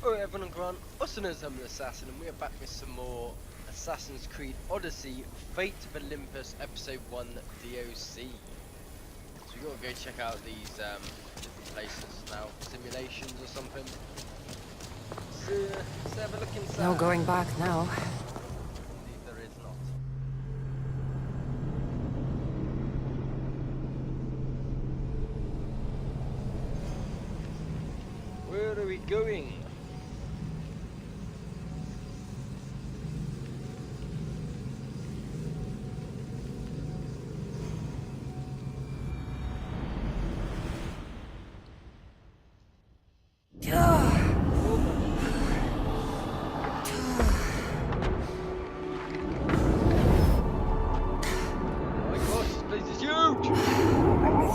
Alright everyone, I'm Grant, also known as I'm an Assassin, and we are back with some more Assassin's Creed Odyssey, Fate of Olympus Episode 1 DLC. So we gotta go check out these different places now, simulations or something. So let's have a look inside. No going back now. Indeed there is not. Where are we going?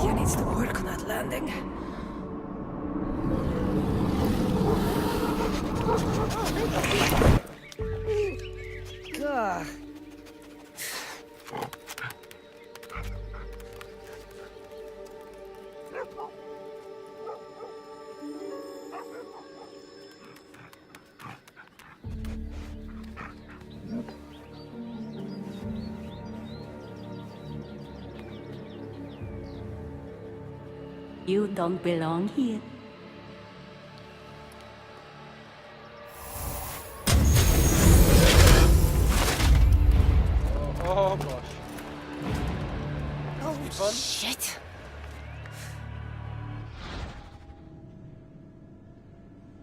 You needs to work on that landing. Gah. You don't belong here. Oh gosh. Oh, fun? shit.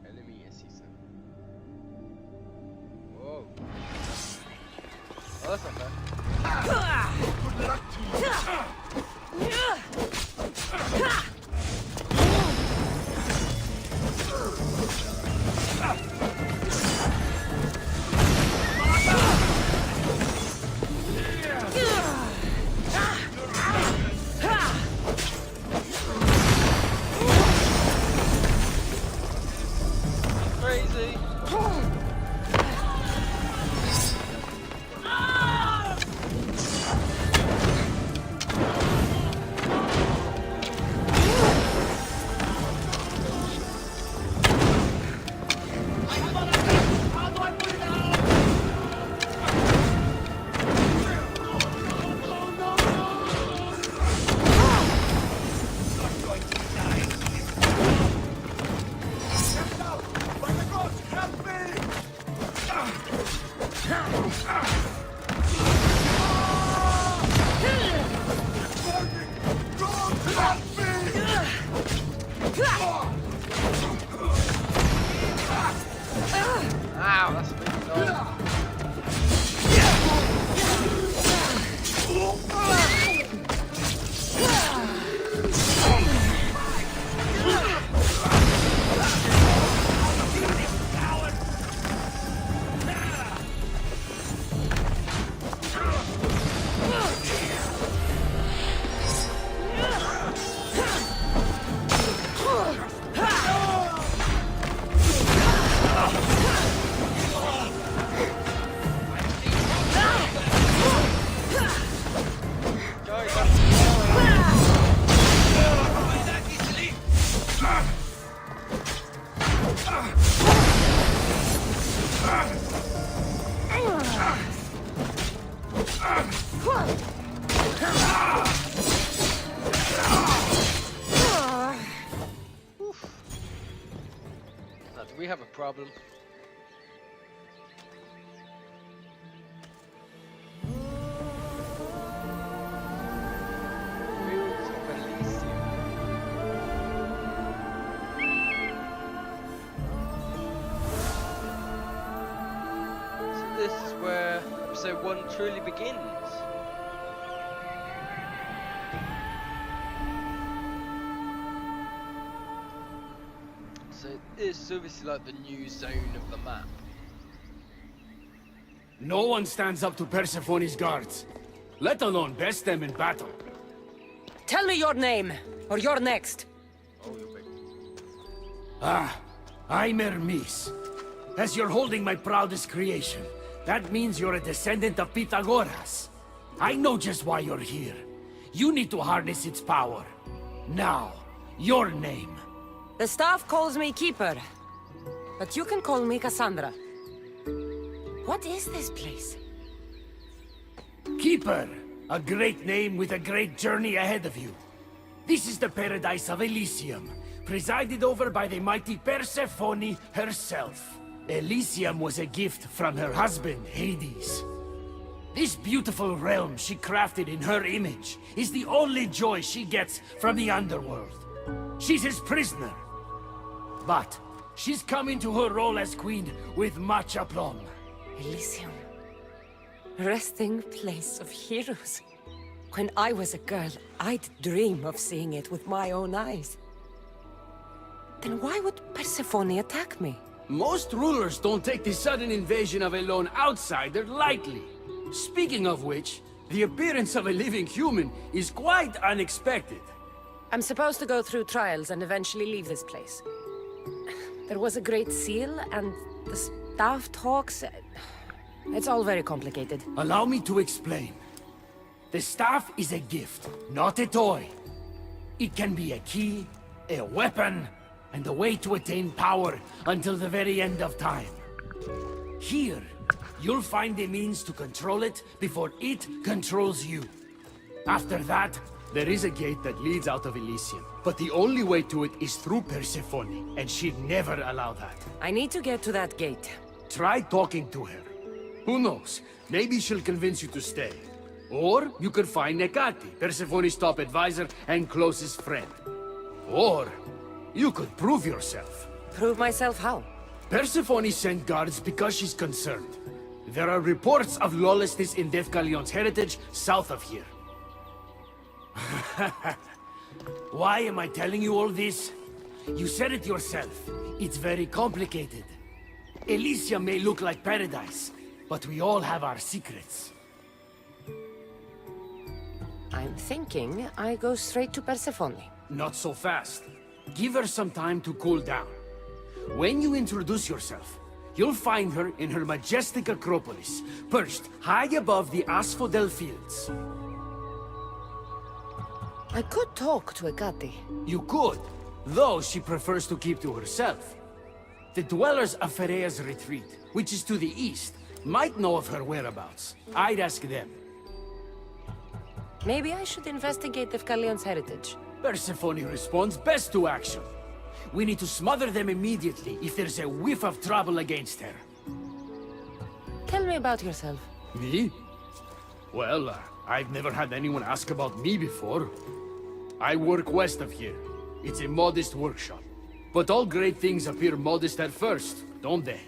Enemy is he said. Whoa. Oh, that's not bad. Crazy. Ow, that's a big dog. Now, do we have a problem? So this is where episode 1 truly begins. So this is obviously like the new zone of the map. No one stands up to Persephone's guards, let alone best them in battle. Tell me your name, or you're next. Oh, you're big. I'm Hermes. As you're holding my proudest creation, that means you're a descendant of Pythagoras. I know just why you're here. You need to harness its power. Now, your name. The staff calls me Keeper. but you can call me Cassandra. What is this place? Keeper, a great name with a great journey ahead of you. This is the paradise of Elysium, presided over by the mighty Persephone herself. Elysium was a gift from her husband, Hades. This beautiful realm she crafted in her image is the only joy she gets from the underworld. She's his prisoner. But she's come into her role as queen with much aplomb. Elysium. Resting place of heroes. When I was a girl, I'd dream of seeing it with my own eyes. Then why would Persephone attack me? Most rulers don't take the sudden invasion of a lone outsider lightly. Speaking of which, the appearance of a living human is quite unexpected. I'm supposed to go through trials and eventually leave this place. There was a great seal, and the staff talks... It's all very complicated. Allow me to explain. The staff is a gift, not a toy. It can be a key, a weapon, and a way to attain power until the very end of time. Here, you'll find a means to control it before it controls you. After that, there is a gate that leads out of Elysium, but the only way to it is through Persephone, and she'd never allow that. I need to get to that gate. Try talking to her. Who knows? Maybe she'll convince you to stay. Or you could find Nekati, Persephone's top advisor and closest friend. Or you could prove yourself. Prove myself how? Persephone sent guards because she's concerned. There are reports of lawlessness in Defcalion's heritage south of here. Why am I telling you all this? You said it yourself. It's very complicated. Elysium may look like paradise, but we all have our secrets. I'm thinking I go straight to Persephone. Not so fast. Give her some time to cool down. When you introduce yourself, you'll find her in her majestic acropolis, perched high above the asphodel fields. I could talk to Ekati. You could, though she prefers to keep to herself. The dwellers of Pherea's retreat, which is to the east, might know of her whereabouts. I'd ask them. Maybe I should investigate Defcalion's heritage. Persephone responds best to action. We need to smother them immediately if there's a whiff of trouble against her. Tell me about yourself. Me? Well, I've never had anyone ask about me before. I work west of here. It's a modest workshop. But all great things appear modest at first, don't they?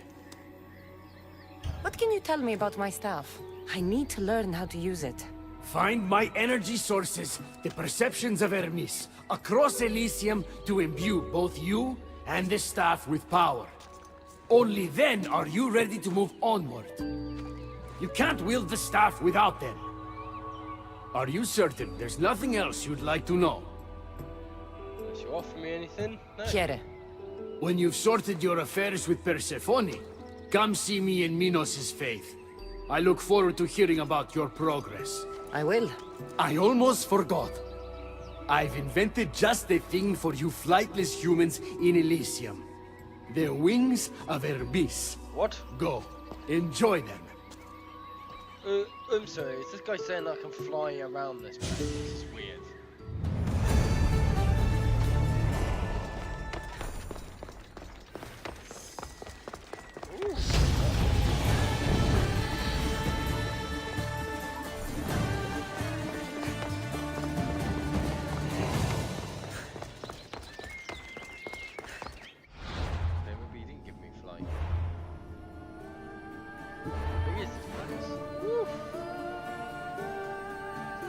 What can you tell me about my staff? I need to learn how to use it. Find my energy sources, the perceptions of Hermes, across Elysium to imbue both you and the staff with power. Only then are you ready to move onward. You can't wield the staff without them. Are you certain there's nothing else you'd like to know? Does you offer me anything? No. Quiere. When you've sorted your affairs with Persephone, come see me in Minos' faith. I look forward to hearing about your progress. I will. I almost forgot. I've invented just the thing for you flightless humans in Elysium. The wings of Hermes. What? Go. Enjoy them. I'm sorry, is this guy saying I can fly around this place? This is weird. Ooh. Maybe he didn't give me flight. Big is this place? Woo.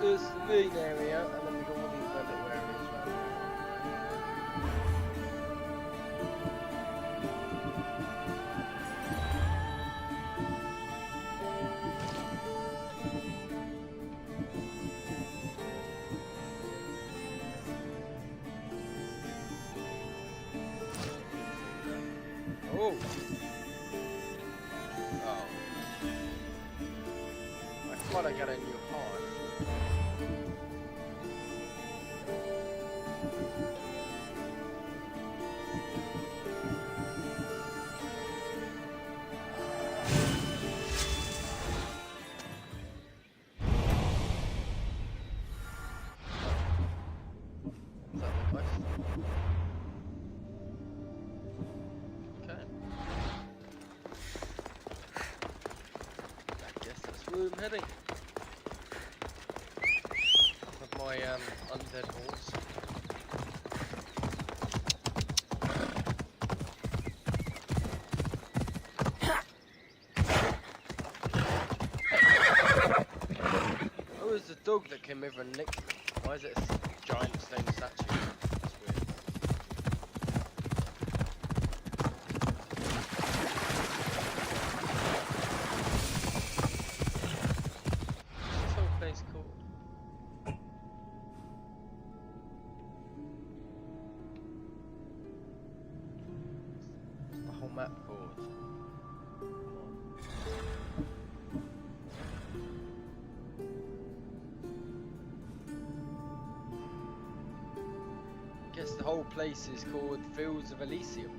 It's the main area, and then we got all these little areas around here. Oh. Oh. I thought I got a new heart. heading? With my undead horse. Oh, it was the dog that came over and licked me. Why is it a giant stone statue? That's weird. What's this whole place called? What's the whole map called? Guess the whole place is called Fields of Elysium.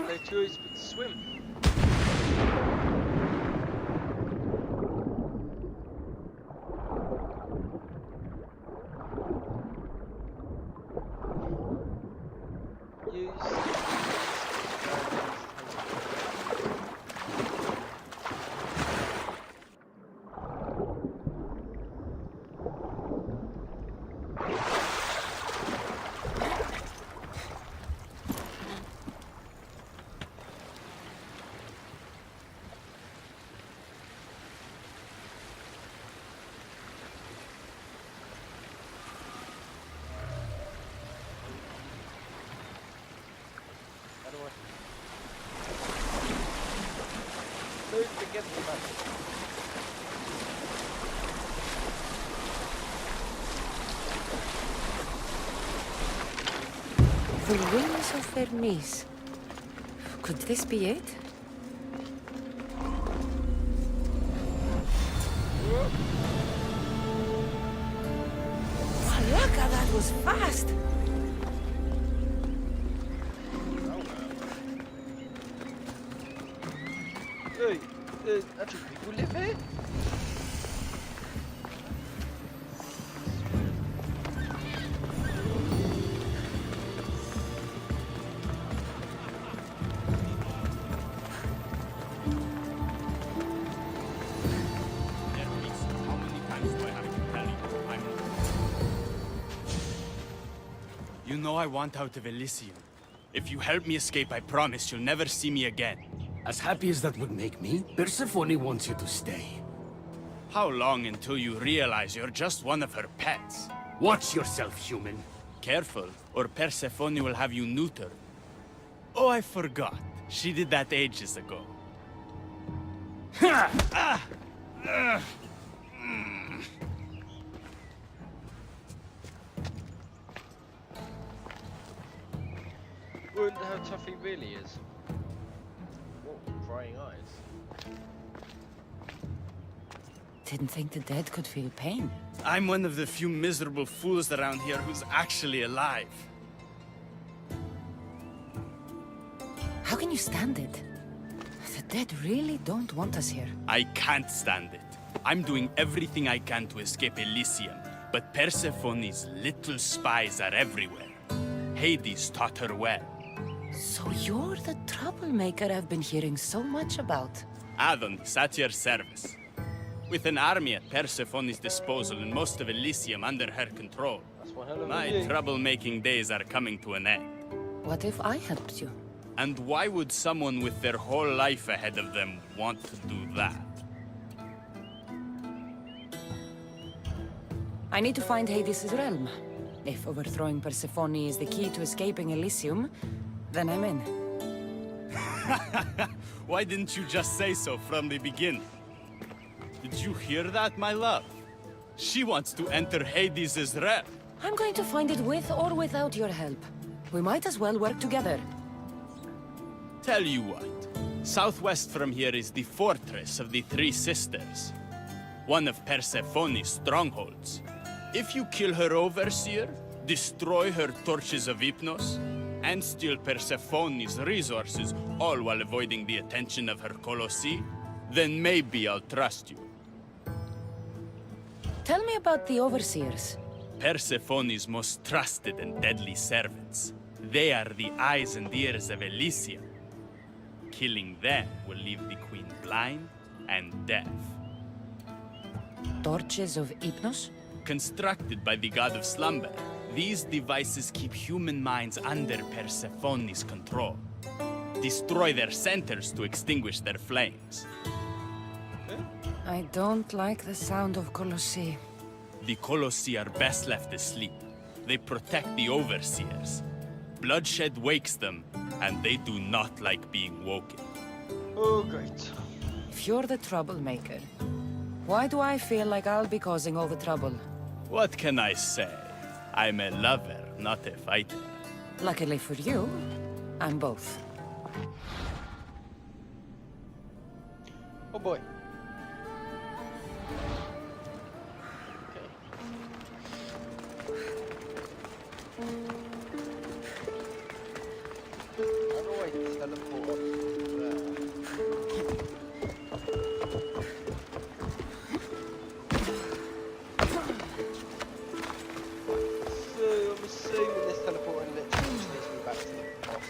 No choice but to swim. Don't forget the map. The wings of Hermes. Could this be it? Salaka, that was fast! Hey, actually, people live here? You know I want out of Elysium. If you help me escape, I promise you'll never see me again. As happy as that would make me, Persephone wants you to stay. How long until you realize you're just one of her pets? Watch yourself, human. Careful, or Persephone will have you neutered. Oh, I forgot. She did that ages ago. Wonder how tough he really is. Whoa, crying eyes. Didn't think the dead could feel pain. I'm one of the few miserable fools around here who's actually alive. How can you stand it? The dead really don't want us here. I can't stand it. I'm doing everything I can to escape Elysium, but Persephone's little spies are everywhere. Hades taught her well. So you're the troublemaker I've been hearing so much about. Adonis, at your service. With an army at Persephone's disposal and most of Elysium under her control, That's one hell of a my view. troublemaking days are coming to an end. What if I helped you? And why would someone with their whole life ahead of them want to do that? I need to find Hades' realm. If overthrowing Persephone is the key to escaping Elysium, then I'm in. Why didn't you just say so from the beginning? Did you hear that, my love? She wants to enter Hades' realm. I'm going to find it with or without your help. We might as well work together. Tell you what, southwest from here is the Fortress of the Three Sisters. one of Persephone's strongholds. If you kill her overseer, destroy her torches of Hypnos, and steal Persephone's resources, all while avoiding the attention of her Colossi, then maybe I'll trust you. Tell me about the overseers. Persephone's most trusted and deadly servants. They are the eyes and ears of Elysium. Killing them will leave the queen blind and deaf. Torches of Hypnos? Constructed by the god of slumber, these devices keep human minds under Persephone's control. Destroy their centers to extinguish their flames. I don't like the sound of Colossi. The Colossi are best left asleep. They protect the overseers. Bloodshed wakes them, and they do not like being woken. Oh, great. If you're the troublemaker, why do I feel like I'll be causing all the trouble? What can I say? I'm a lover, not a fighter. Luckily for you, I'm both. Oh boy. How do I teleport up there? So I'm assuming this teleporting literally just takes me back to the boss.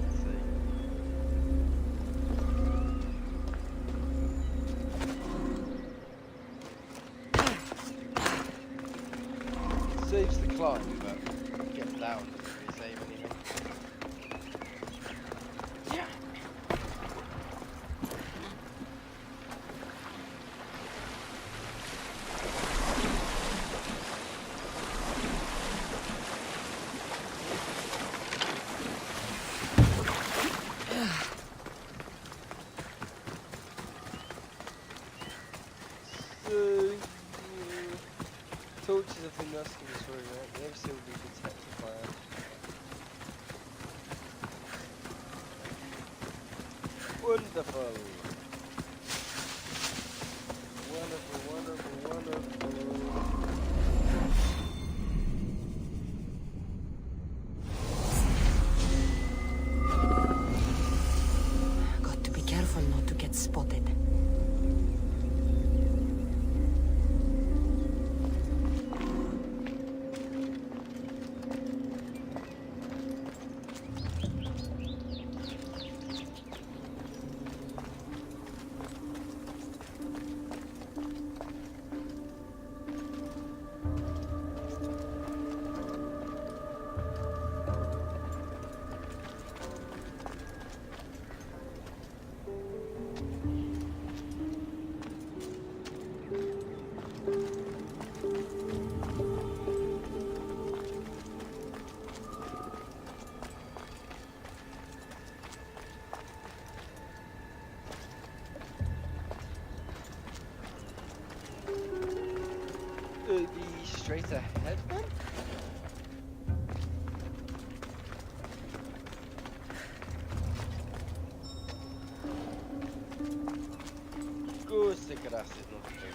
Let's see. Saves the climb, but get down doesn't really save anything. Yeah. So, torches, I think that's the story, right? The episode will be detected by wonderful. Wonderful, wonderful, wonderful. Got to be careful not to get spotted. The straight ahead one? Go stick it acid, not the big.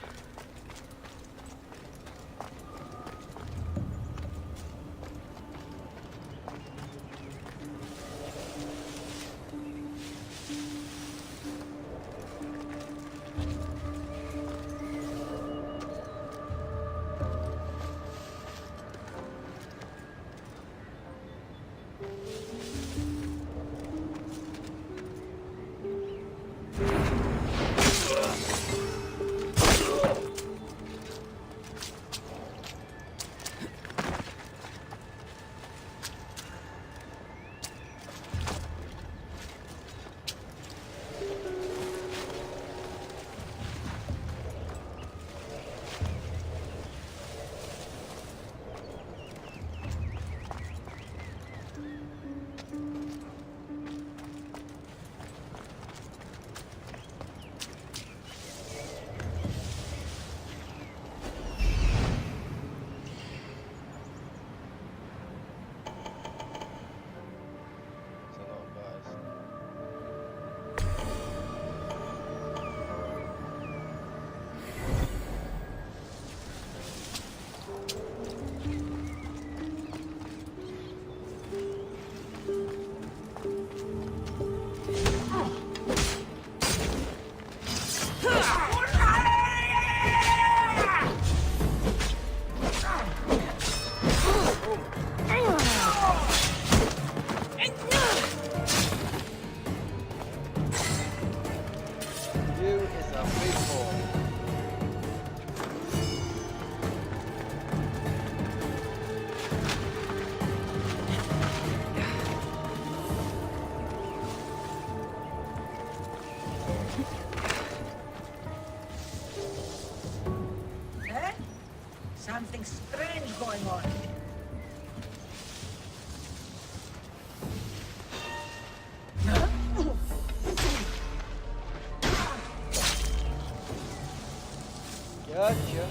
You is a big boy. Eh? Something strange going on. Gotcha.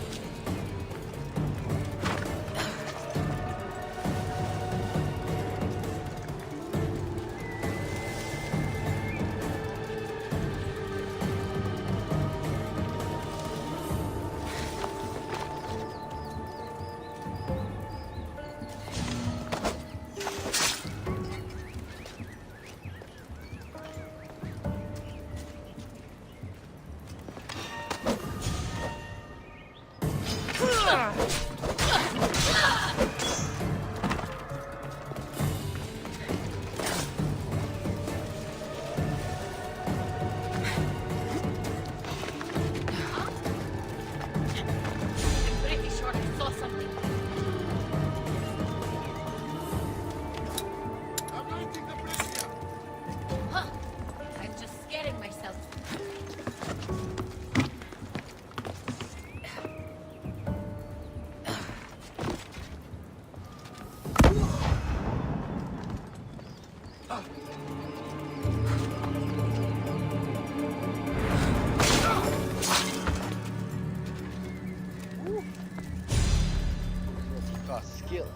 Pretty sure I saw something. Huh. I'm just scaring myself. Got skill.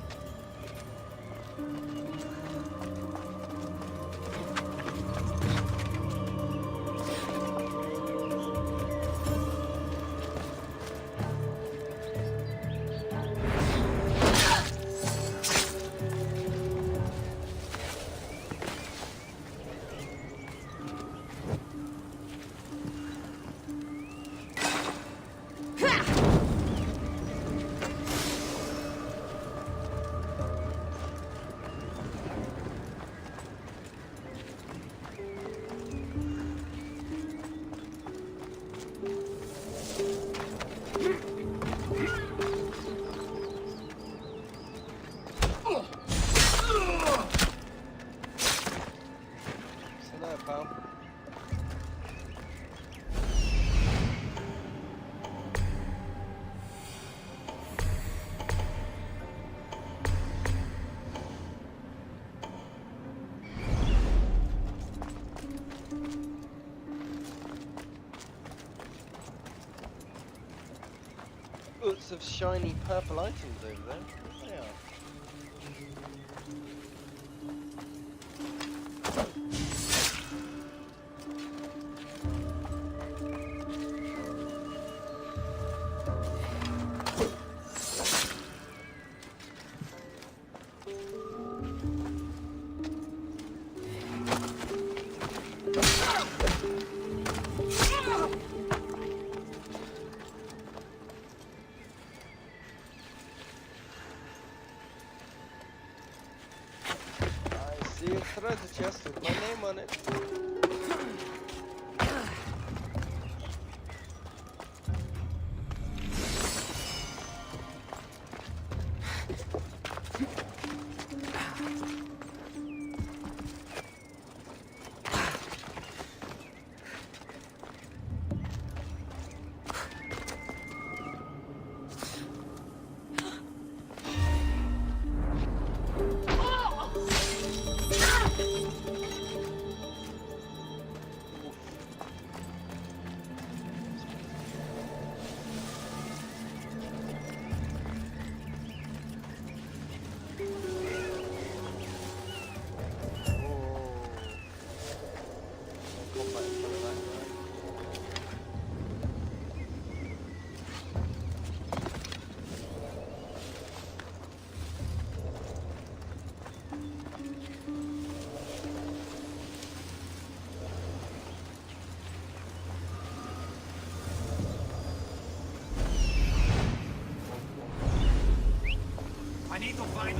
Pal. Lots of shiny purple items over there. They are. See a treasure chest with my name on it.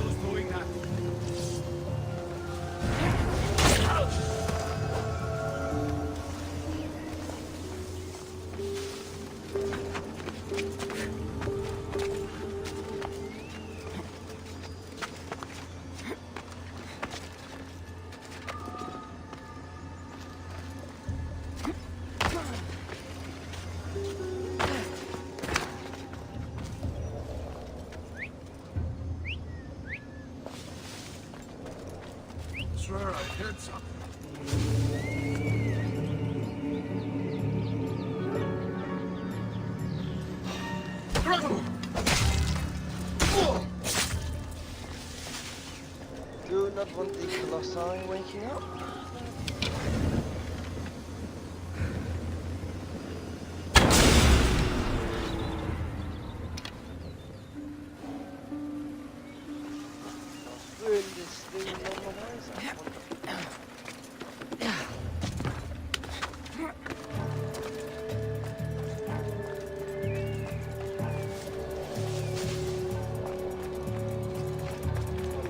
who's doing that. Sure, I heard something. Do not want the Colossi waking up. I'll ruin this thing otherwise. I want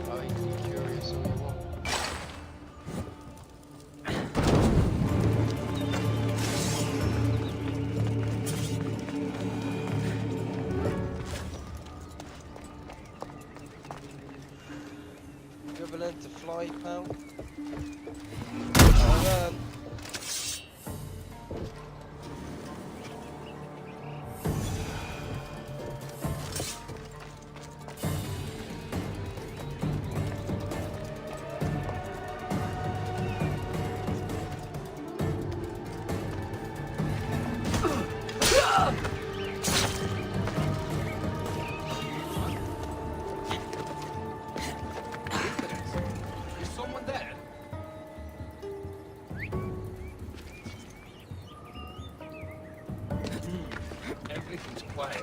Oh, you can be curious all you want. You ever learned to fly, pal? Oh, Is someone there? Everything's quiet.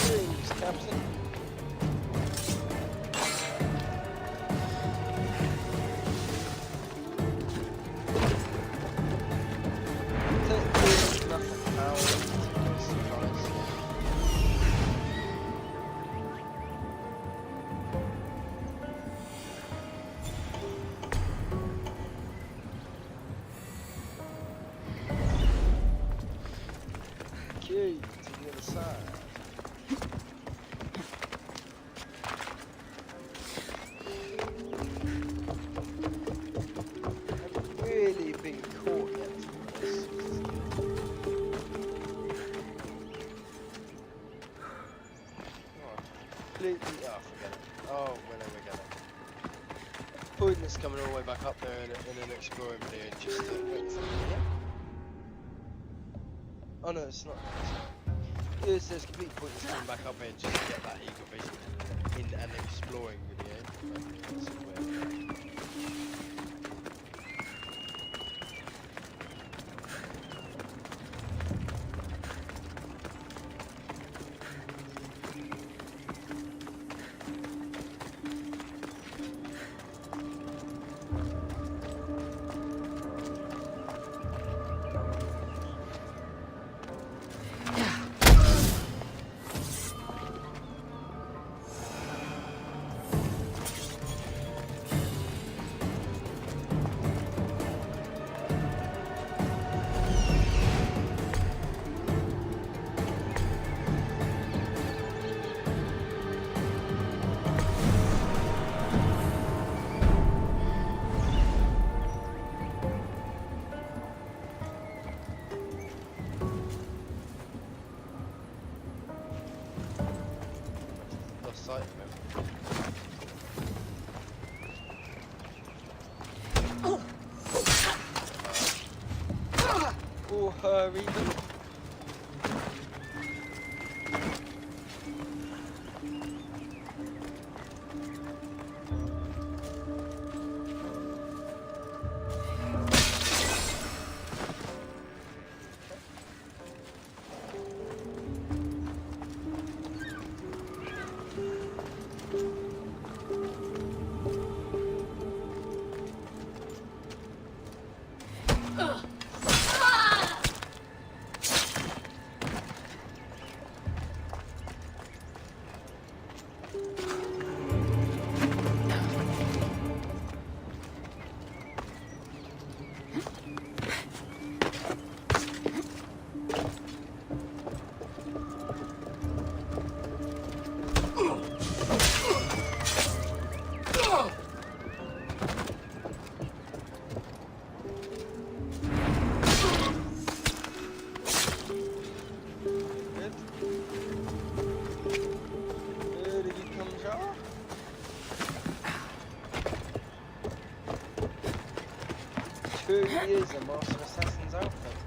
Greetings, Captain. Technically, nothing power. Surprise. Okay, to the other side. Haven't really been caught yet. This is good. Oh, completely. Oh, forget it. Oh, whenever we get it. Pointless coming all the way back up there in an exploring video just to wait for it. Oh no, it's not. It's complete pointless coming back up here just to get that eagle vision in an exploring video. That's weird. sight of him. Or her even. Who is a Master Assassin's outfit?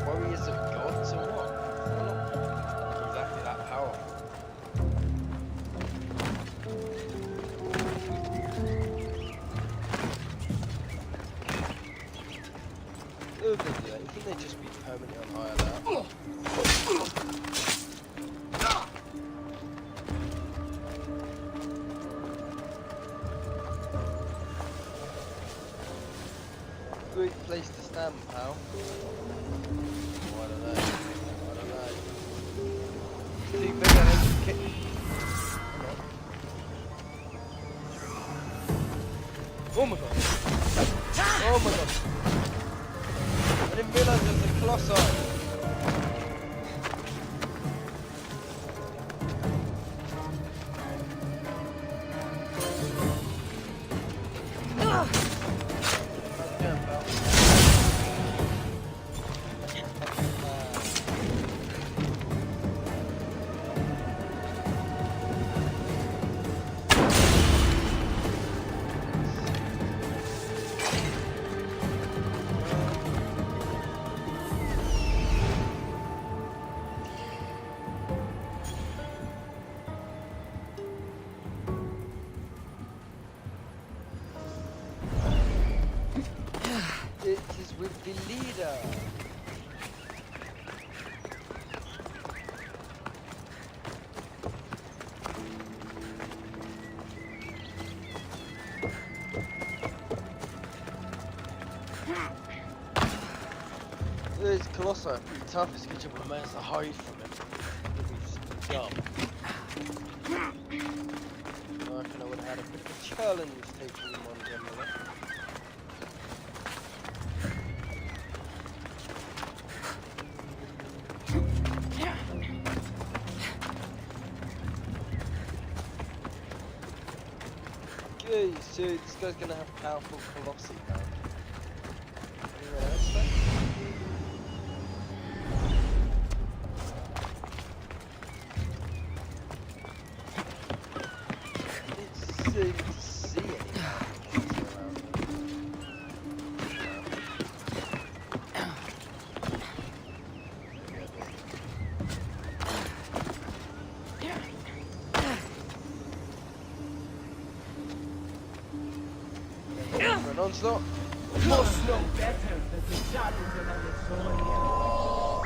Warriors of gods or what? They're not exactly that powerful. Oh, they do that. You think they'd just be permanently on high alert? Great place to stand, pal. I don't know. Too big, I think you kick. Oh my god. Oh my god. I didn't realise there was a Colossi. It is with the leader. These Colossi are pretty tough. It's a good job I managed to hide from him. I reckon I would have had a bit of a challenge taking him on generally. Okay, so this guy's gonna have powerful Colossi now. Anyone else there? Didn't see any around an onslaught. Must know better than to challenge another soul.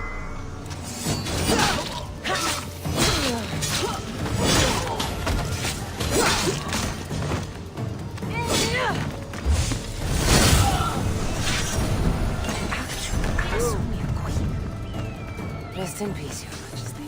Rest in peace, Your Majesty.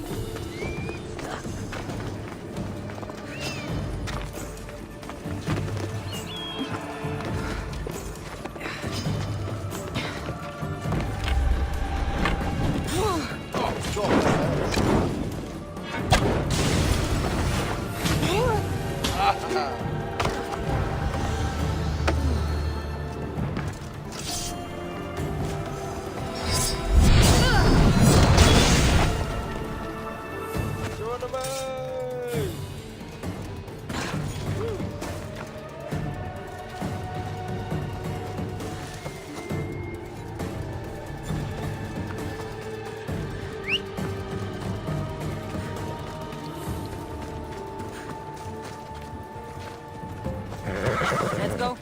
Let's go.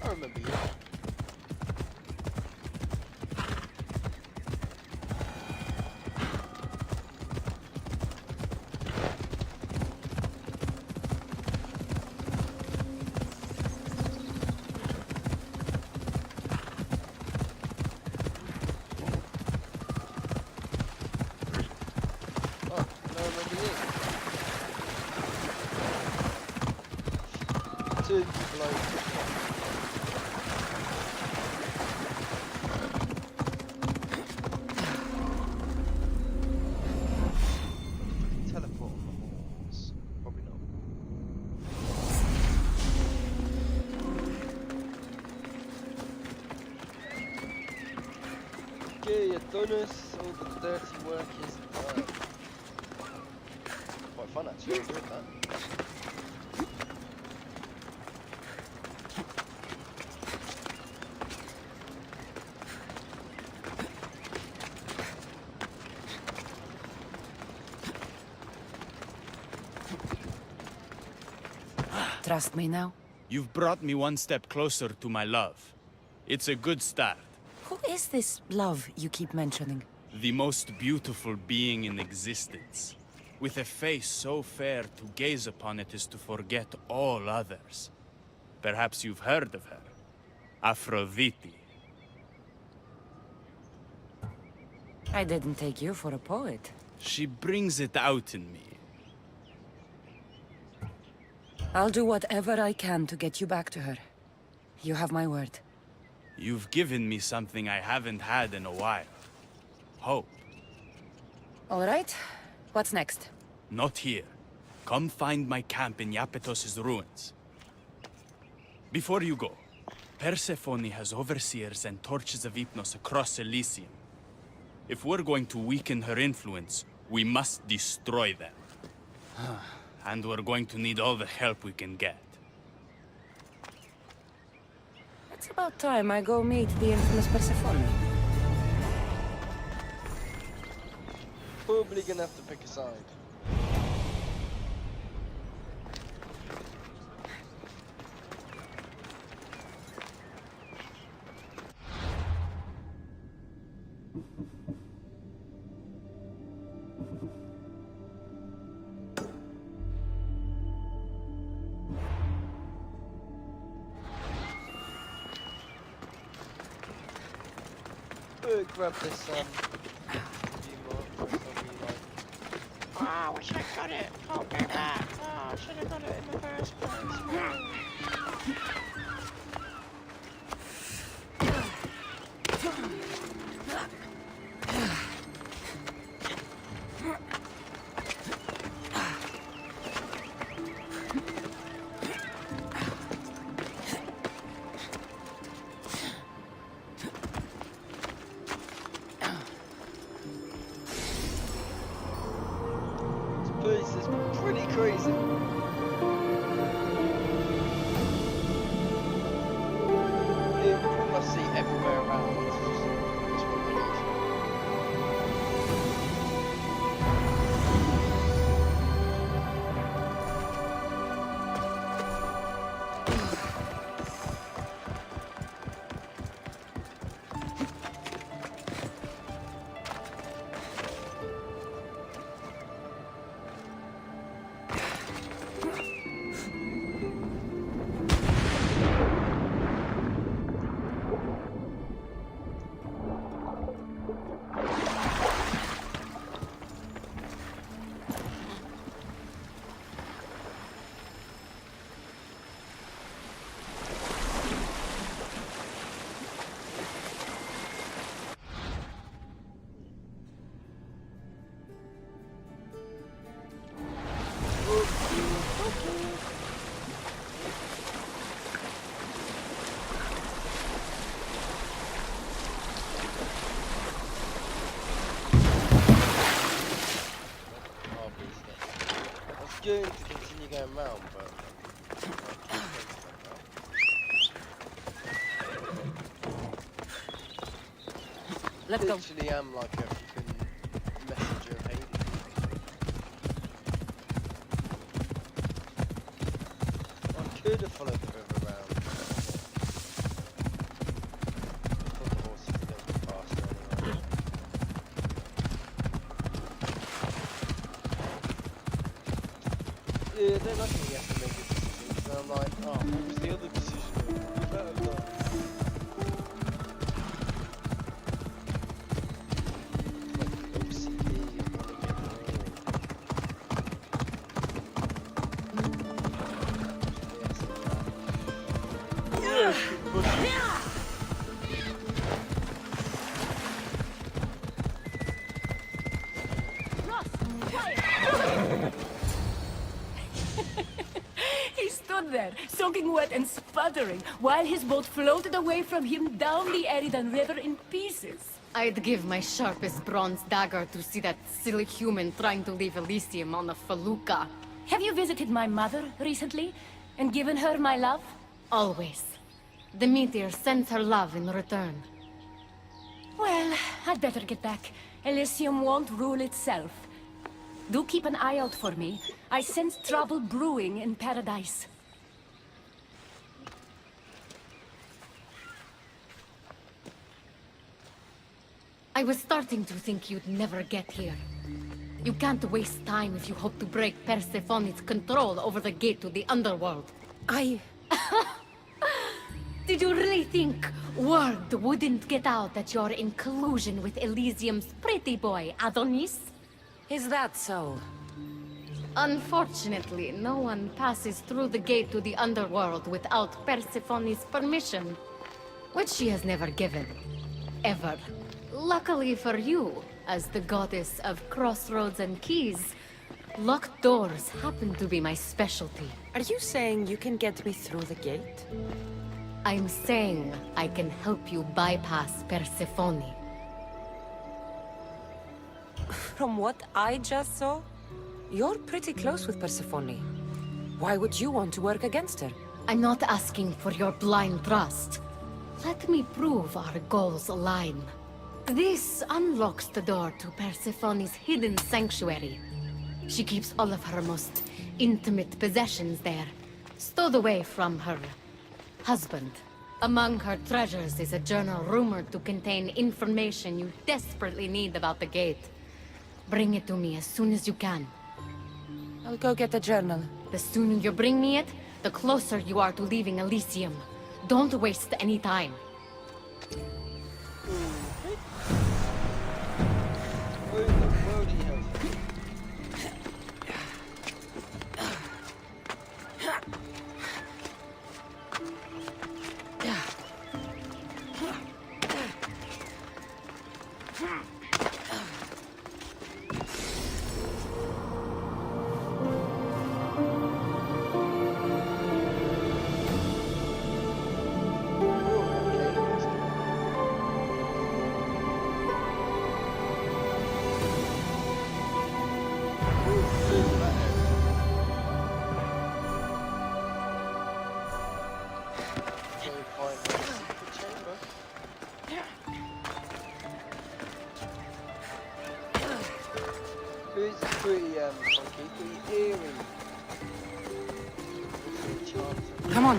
I remember you. Oh, no, I remember you. Two people over. Teleport on the walls. Probably not. Okay, you've done us. All the dirty work is done. Quite fun actually, I enjoyed that. Trust me now. You've brought me one step closer to my love. It's a good start. Who is this love you keep mentioning? The most beautiful being in existence. With a face so fair, to gaze upon it is to forget all others. Perhaps you've heard of her. Aphrodite. I didn't take you for a poet. She brings it out in me. I'll do whatever I can to get you back to her. You have my word. You've given me something I haven't had in a while. Hope. All right. What's next? Not here. Come find my camp in Iapetos' ruins. Before you go, Persephone has overseers and torches of Hypnos across Elysium. If we're going to weaken her influence, we must destroy them. And we're going to need all the help we can get. It's about time I go meet the infamous Persephone. Probably gonna have to pick a side. Grab this few more before we like. Oh, I wish I got it. Can't go back. Oh, I should have got it in the first place. This place is pretty crazy. Let's go. literally am like a freaking messenger of Hades. I could have followed the river around. I thought the horse was a little bit faster anyway. Yeah, they're not going to have to make a decision. So I'm like, oh, what was the other decision? What better have done? Like OCD, I want to get more. Yes, He stood there, soaking wet and sputtering, while his boat floated away from him down the Eridan River in pieces. I'd give my sharpest bronze dagger to see that silly human trying to leave Elysium on a felucca. Have you visited my mother recently, and given her my love? Always. The meteor sends her love in return. Well, I'd better get back. Elysium won't rule itself. Do keep an eye out for me. I sense trouble brewing in Paradise. I was starting to think you'd never get here. You can't waste time if you hope to break Persephone's control over the gate to the underworld. Did you really think word wouldn't get out that you're in collusion with Elysium's pretty boy, Adonis? Is that so? Unfortunately, no one passes through the gate to the underworld without Persephone's permission, which she has never given. Ever. Luckily for you, as the goddess of crossroads and keys, locked doors happen to be my specialty. Are you saying you can get me through the gate? I'm saying I can help you bypass Persephone. From what I just saw, you're pretty close with Persephone. Why would you want to work against her? I'm not asking for your blind trust. Let me prove our goals align. This unlocks the door to Persephone's hidden sanctuary. She keeps all of her most intimate possessions there, stowed away from her husband. Among her treasures is a journal rumored to contain information you desperately need about the gate. Bring it to me as soon as you can. I'll go get the journal. The sooner you bring me it, the closer you are to leaving Elysium. Don't waste any time. Where in the world are you headed? It's pretty funky, pretty eerie. Pretty enchanting. Come on.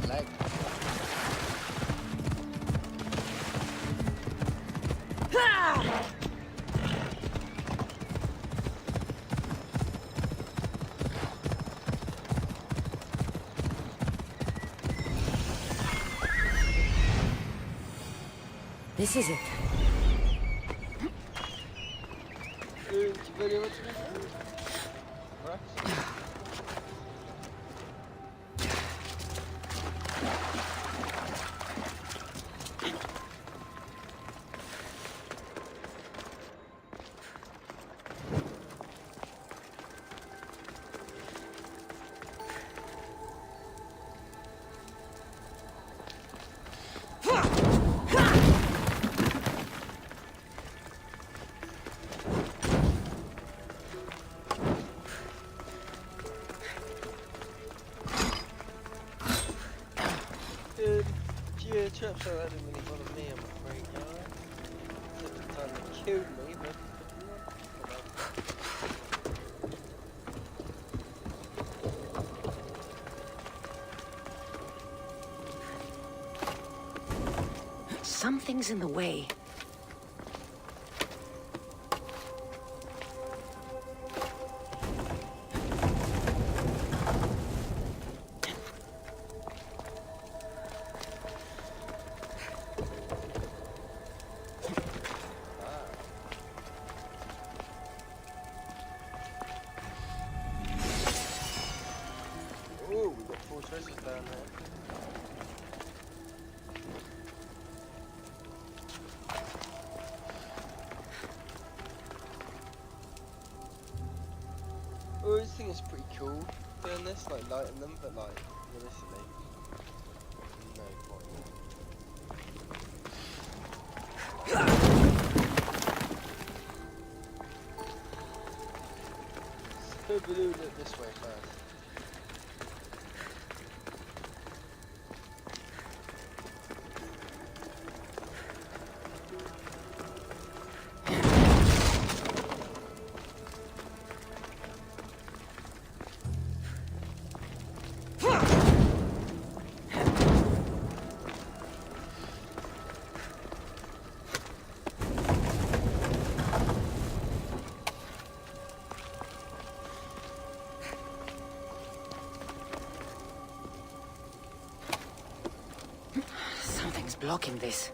Leg. This is it. Thank you very much. Right. traps, so that didn't really bother me, I'm afraid, guys. Took the time to kill me, but... Something's in the way. Oh, we got 4 treasures down there. Oh, this thing is pretty cool. Doing this, like lighting them, but like realistically, no point. So balloon it this way first. Something's blocking this.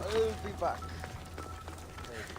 I'll be back. Maybe.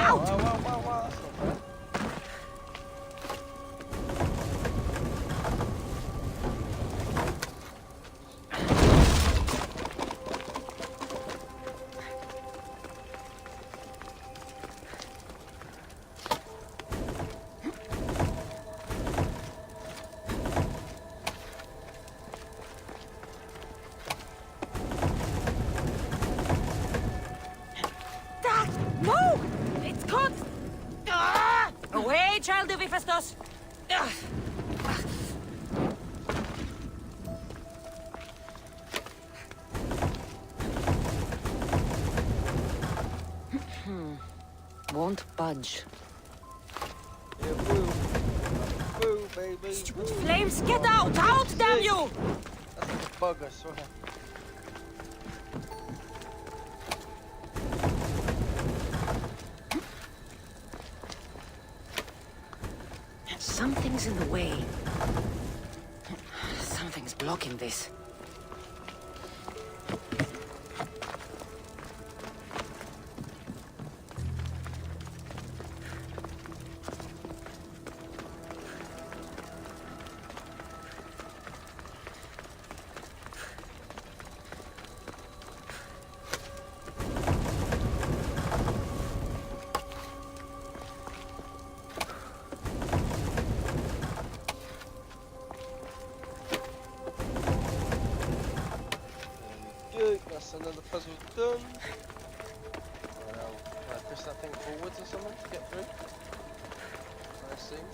Wow, wow, wow, wow, wow, that's not bad. No! It's caught! Away, child of Hephaestus! Won't budge. Yeah, woo. Woo, baby. Stupid flames, get out! Out, damn you! That's like a bug, I swear. Something's in the way. Something's blocking this. Good, that's another puzzle done. Now, can I push that thing forwards or something to get through? I assume.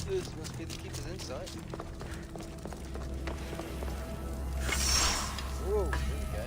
This must be the keeper's insight. Whoa, there we go.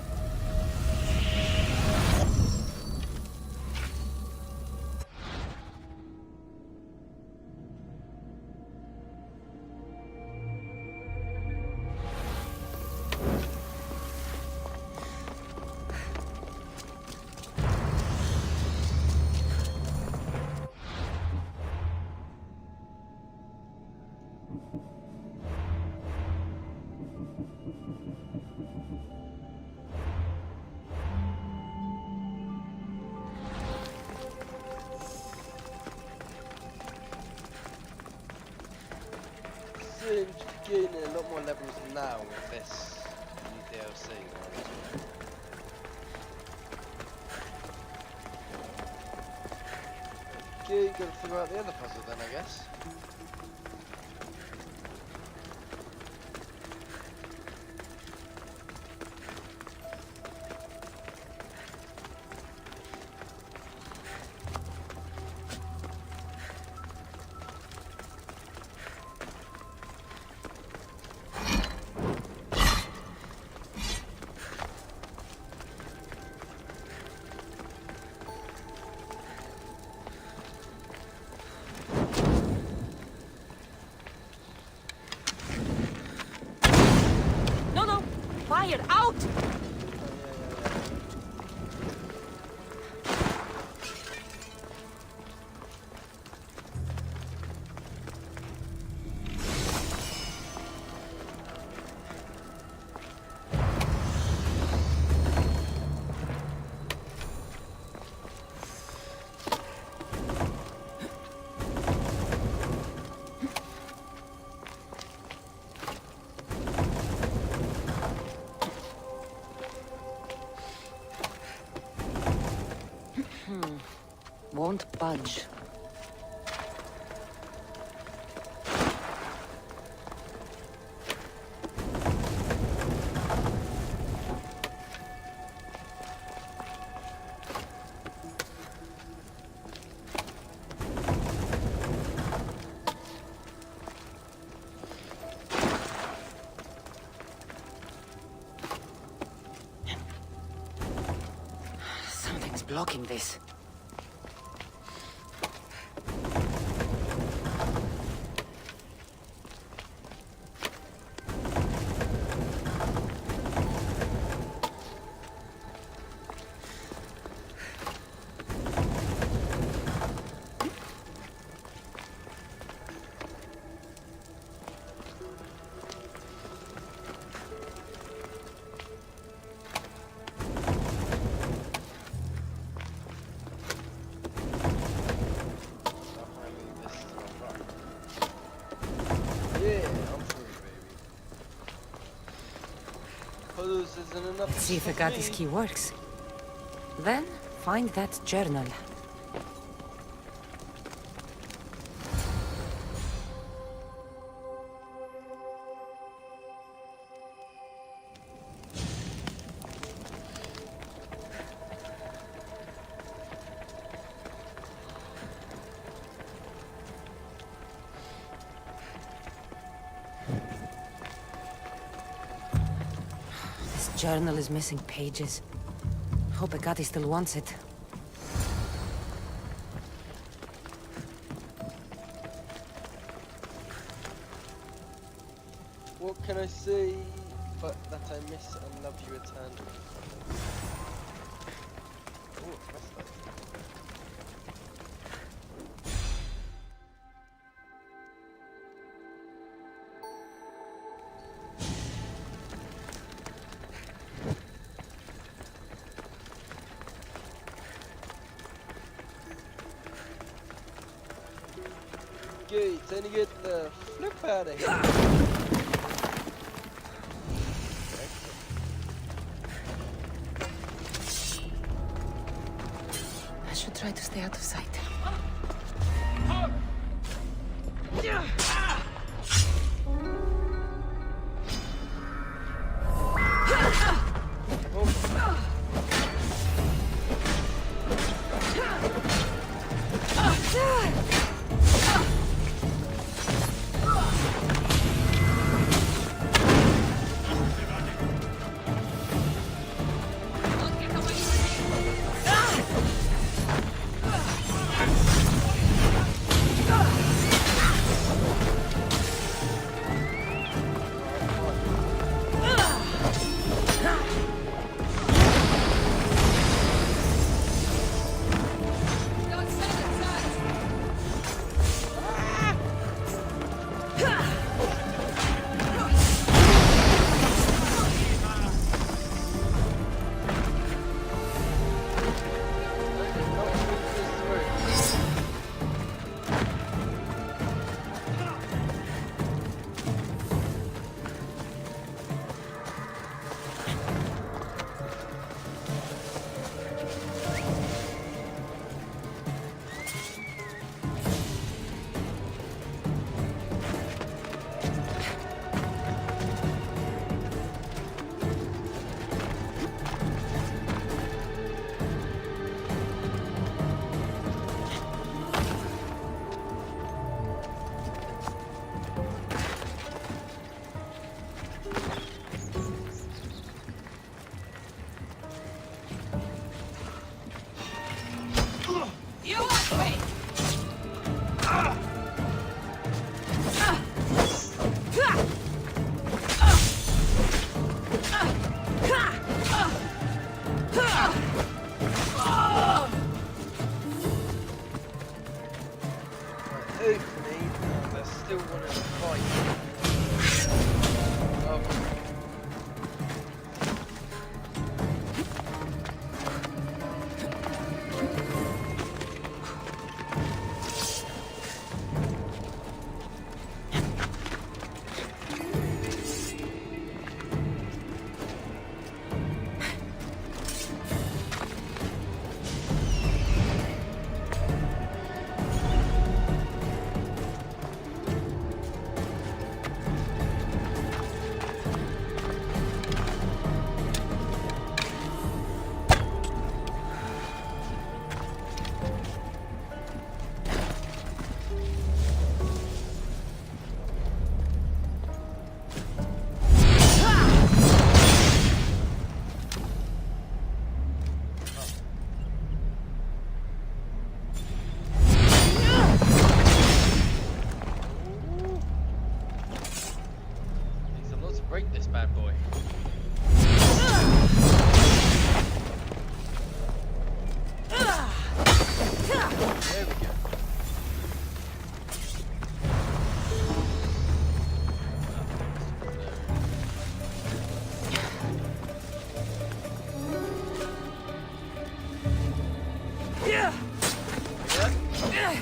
Seems gaining a lot more levels now with this new DLC. Okay, gotta figure out the other puzzle then, I guess. No, no! Fire! Out! Won't budge. Something's blocking this. Let's see if Agati's key works. Then, find that journal. Journal is missing pages. Hope Agati still wants it. What can I say but that I miss and love you eternally? Oh, that's that. Okay, time to get the flip out of here. I should try to stay out of sight. still want to fight. Oh. Break this bad boy. There we go. Yeah. Yeah.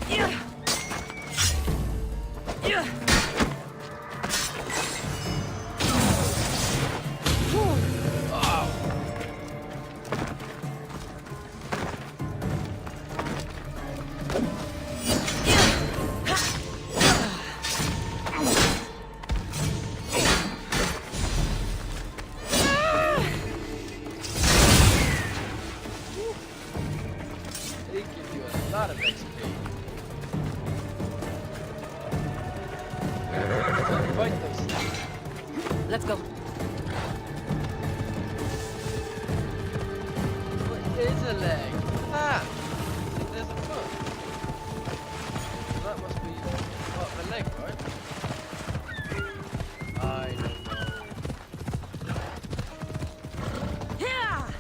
Yeah. Yeah. They give you a lot of XP. Fight those. Let's go. There's a leg. Ah! There's a foot. That must be part of a leg, right? I don't know. Yeah.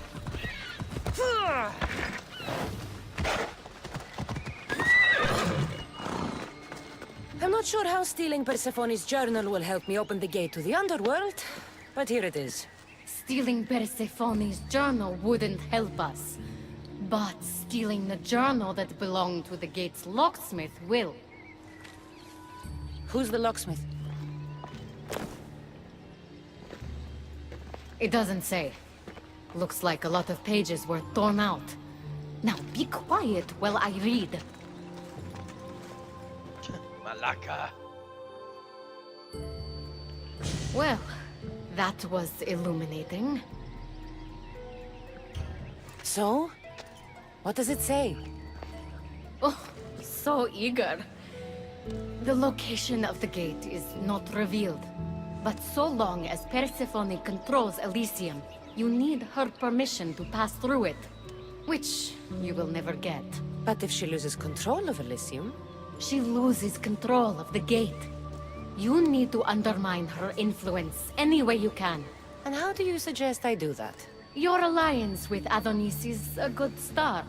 I'm not sure how stealing Persephone's journal will help me open the gate to the underworld, but here it is. Stealing Persephone's journal wouldn't help us. But stealing the journal that belonged to the gate's locksmith will. Who's the locksmith? It doesn't say. Looks like a lot of pages were torn out. Now be quiet while I read. Malaka. Well, that was illuminating. So? What does it say? Oh, so eager. The location of the gate is not revealed. But so long as Persephone controls Elysium, you need her permission to pass through it. Which you will never get. But if she loses control of Elysium? She loses control of the gate. You need to undermine her influence any way you can. And how do you suggest I do that? Your alliance with Adonis is a good start.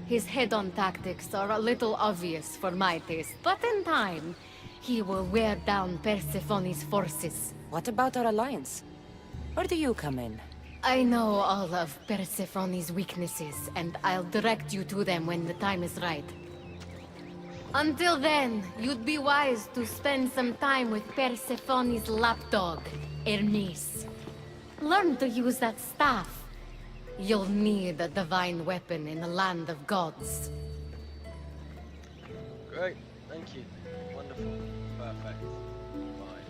His head-on tactics are a little obvious for my taste, but in time, he will wear down Persephone's forces. What about our alliance? Where do you come in? I know all of Persephone's weaknesses, and I'll direct you to them when the time is right. Until then, you'd be wise to spend some time with Persephone's lapdog, Hermes. Learn to use that staff. You'll need a divine weapon in the land of gods. Great, thank you. Wonderful. Perfect. Fine.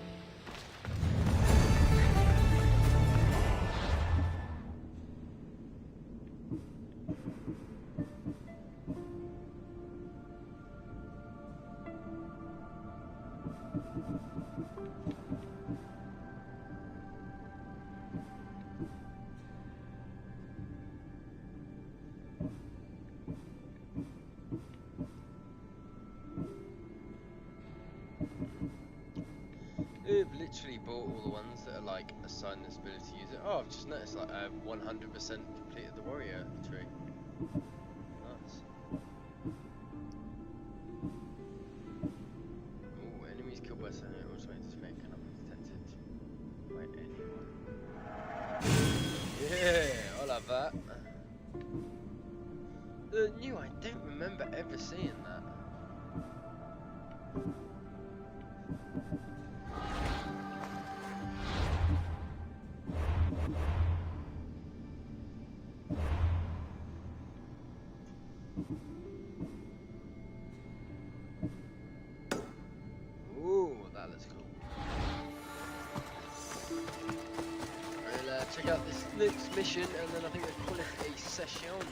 I've literally bought all the ones that are like assigned this ability to use it. Oh, I've just noticed like I've 100% completed the warrior tree. Nice. next mission, and then I think they call it a sessione.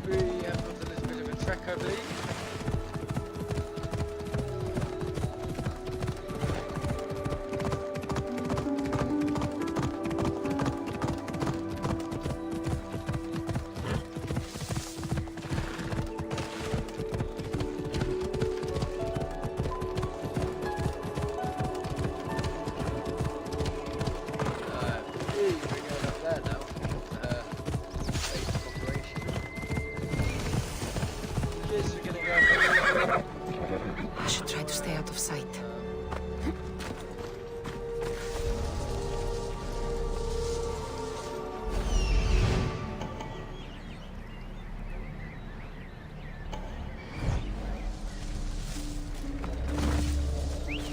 We have got a little bit of a trek, I believe. I should try to stay out of sight.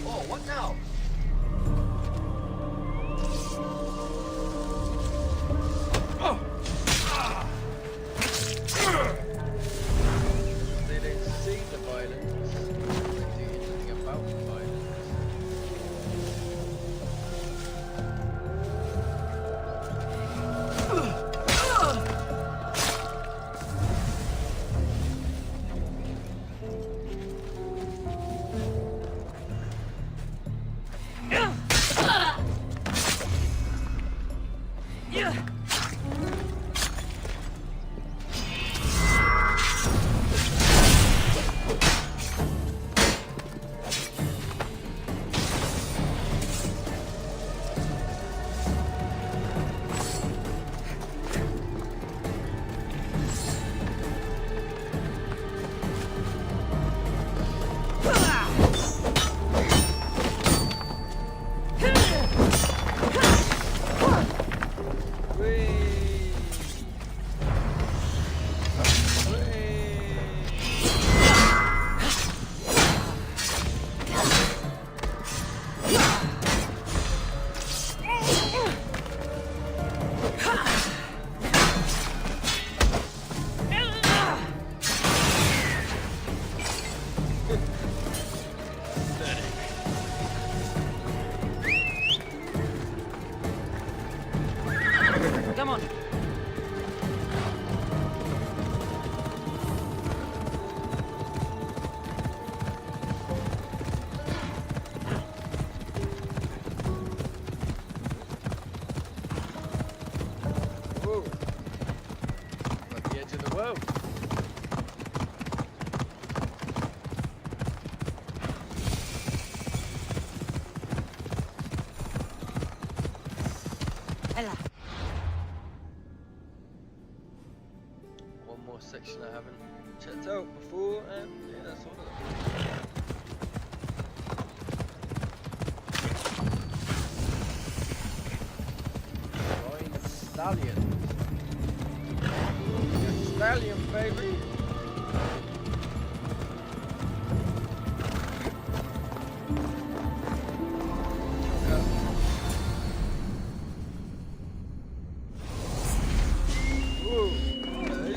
Oh, what now? They don't see the violence. They do anything about the violence. Come on. Whoa. At the edge of the world. Ella. One more section I haven't checked out before, and yeah, that's all of them. Flying Stallion. Good stallion, baby. Whoa, okay.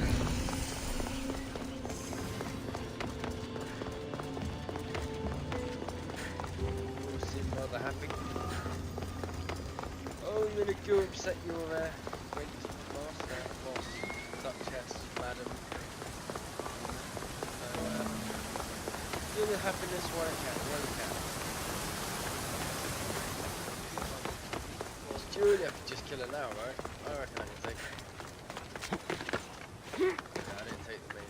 You seem rather happy. Oh, I'm gonna go upset your master, boss, duchess, madam. Do the happiness while I can, Well, Julia could just kill her now, right? I reckon I can take her. I didn't take the main.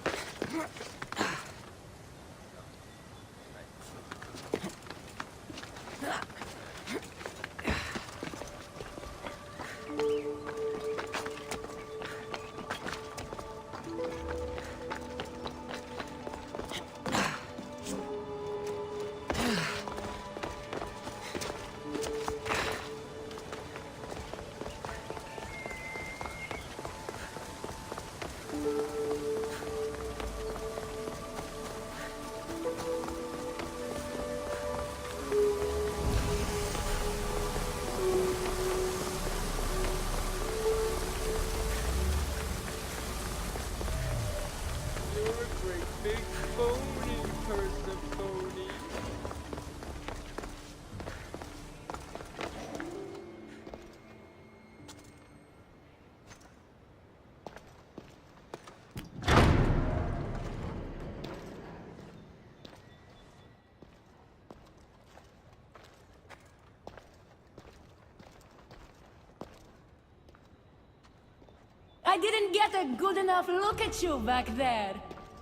I didn't get a good enough look at you back there.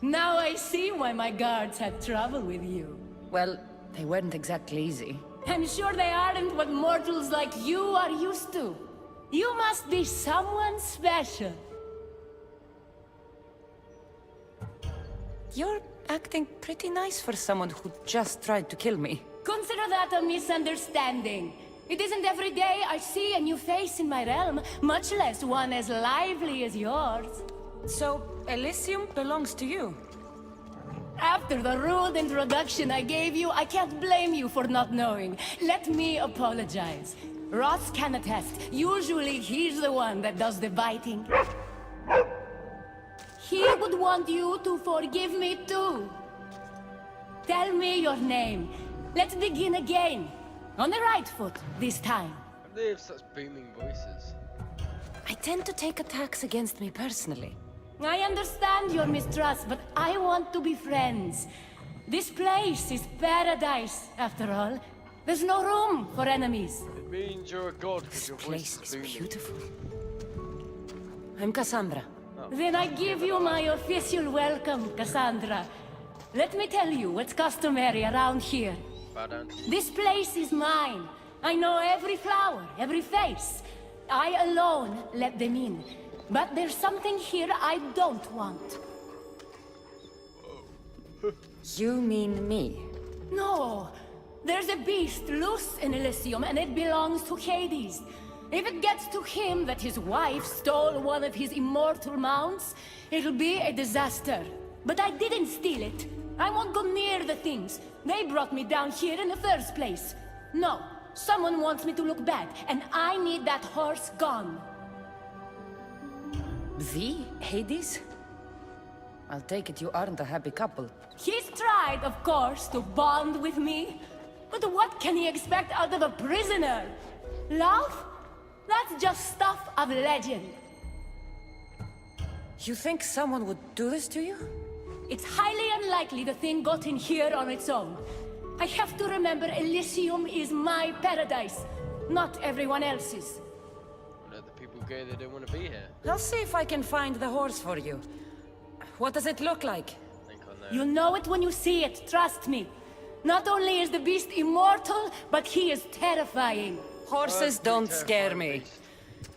Now I see why my guards had trouble with you. Well, they weren't exactly easy. I'm sure they aren't what mortals like you are used to. You must be someone special. You're acting pretty nice for someone who just tried to kill me. Consider that a misunderstanding. It isn't every day I see a new face in my realm, much less one as lively as yours. So, Elysium belongs to you? After the rude introduction I gave you, I can't blame you for not knowing. Let me apologize. Ross can attest. Usually he's the one that does the biting. He would want you to forgive me too. Tell me your name. Let's begin again. On the right foot, this time. They have such booming voices. I tend to take attacks against me personally. I understand your mistrust, but I want to be friends. This place is paradise, after all. There's no room for enemies. It means you're a god because This your place voice is is booming. beautiful. I'm Cassandra. Then I give you my official welcome, Cassandra. Let me tell you what's customary around here. Bow down. This place is mine. I know every flower, every face. I alone let them in. But there's something here I don't want. You mean me? No! There's a beast loose in Elysium, and it belongs to Hades. If it gets to him that his wife stole one of his immortal mounts, it'll be a disaster. But I didn't steal it. I won't go near the things. They brought me down here in the first place. No, someone wants me to look bad, and I need that horse gone. The Hades? I'll take it you aren't a happy couple. He's tried, of course, to bond with me. But what can he expect out of a prisoner? Love? That's just stuff of legend. You think someone would do this to you? It's highly unlikely the thing got in here on its own. I have to remember Elysium is my paradise, not everyone else's. Let the people go that don't want to be here. I'll see if I can find the horse for you. What does it look like? I think I know. You'll know it when you see it, trust me. Not only is the beast immortal, but he is terrifying. Horses don't scare me.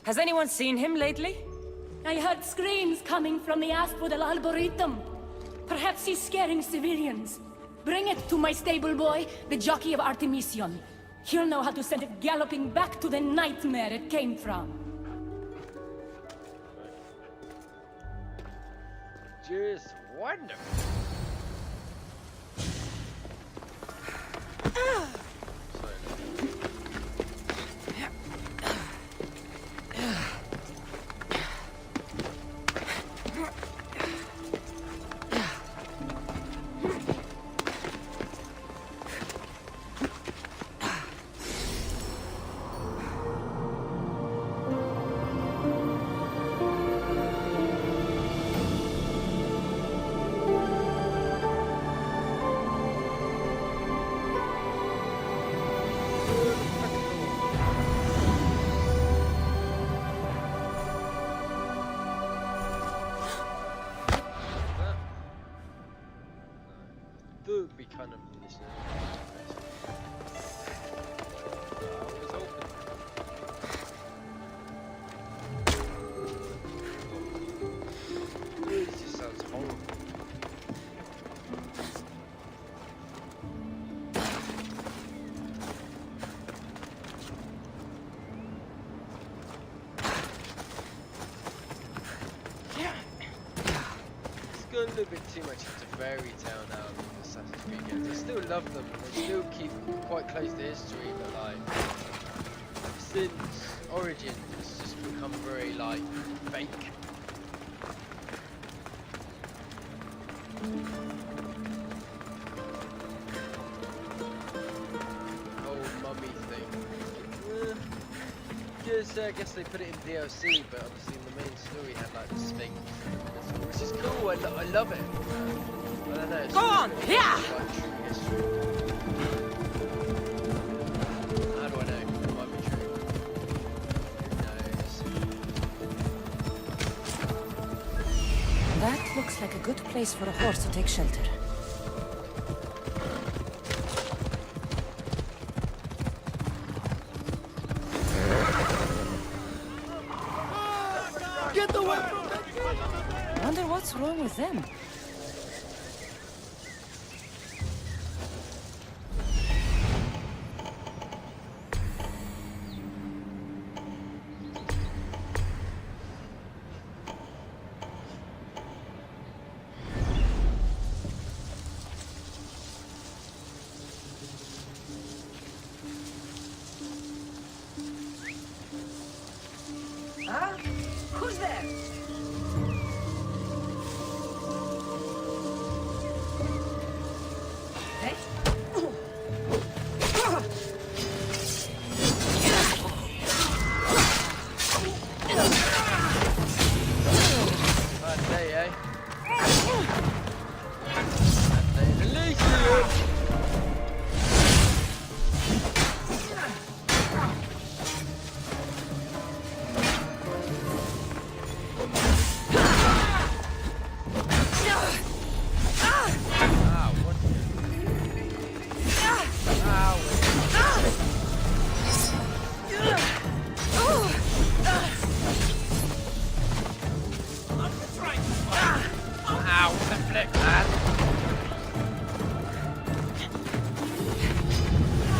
Has anyone seen him lately? I heard screams coming from the Asphodel Arboretum. Perhaps he's scaring civilians. Bring it to my stable boy, the jockey of Artemision. He'll know how to send it galloping back to the nightmare it came from. Just wonderful. Would be kind of listening. I was hoping. This just sounds horrible. It's going a little bit too much into fairy tale now. Assassin's Creed games. I still love them, and they still keep quite close to history, but like since Origins, it's just become very like fake. Old mummy thing. Yes, I guess they put it in DLC, but obviously in the main story had like the Sphinx, which is cool. I love it. I don't know. Go on, yeah. Like true history. How do I know? It might be true. Who knows? Looks like a good place for a horse to take shelter. Get away! Wonder what's wrong with them. Huh? Who's there? Hey? Bad day, eh? Bad day in Elysium! Ow, what? Ow. Ow, what the flick, man?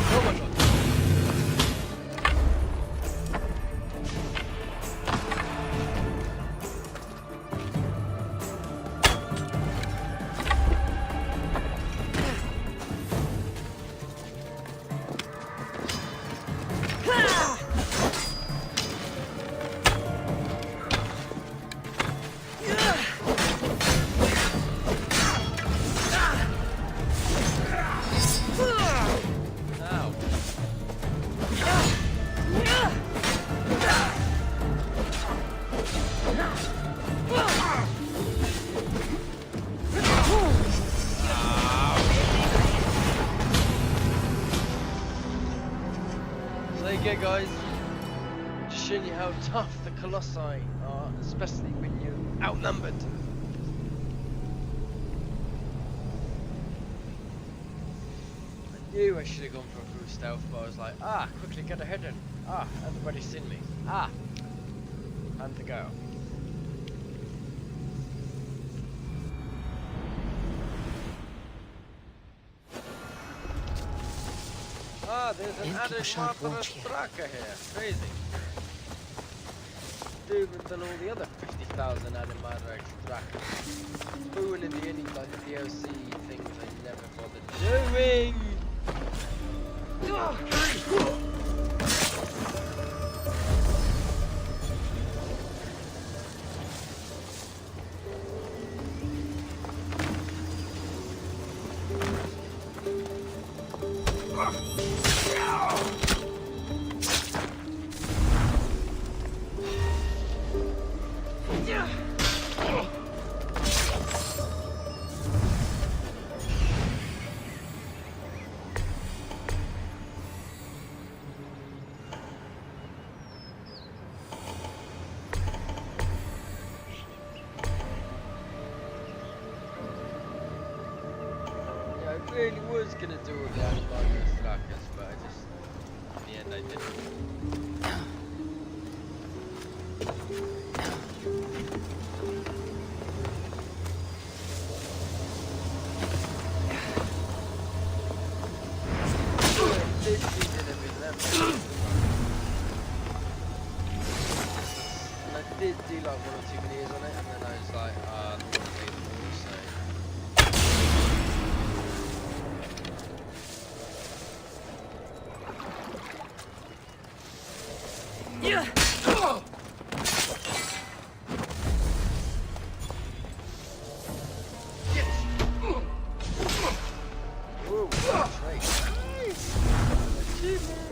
Oh my god. Ow. So there you go, guys. Just showing you how tough the Colossi are, especially when you're outnumbered. I knew I should have gone for a full stealth, but I was like, quickly get ahead in. Everybody's seen me. Time to go. There's an They'll keep a added sharp Martha watch here. Straka here. Crazy. Different than all the other 50,000 added Martha Straka. Fooling in the only like the DLC things I never bothered doing. I really was gonna do all the Atlantis Strikers, but I just, in the end I didn't. Literally did everything else. And I did do like 1 or 2 videos on it, and then I was like, I'm not gonna play them all, so. Whoa, that's right. Achievement.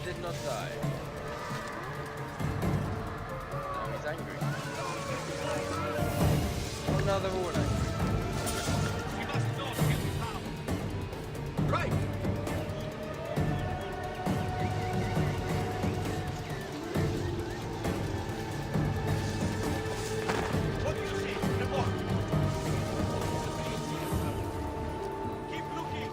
Did not die. Now he's angry. Oh, now they're all angry. Right! What do you see? Report! Keep looking!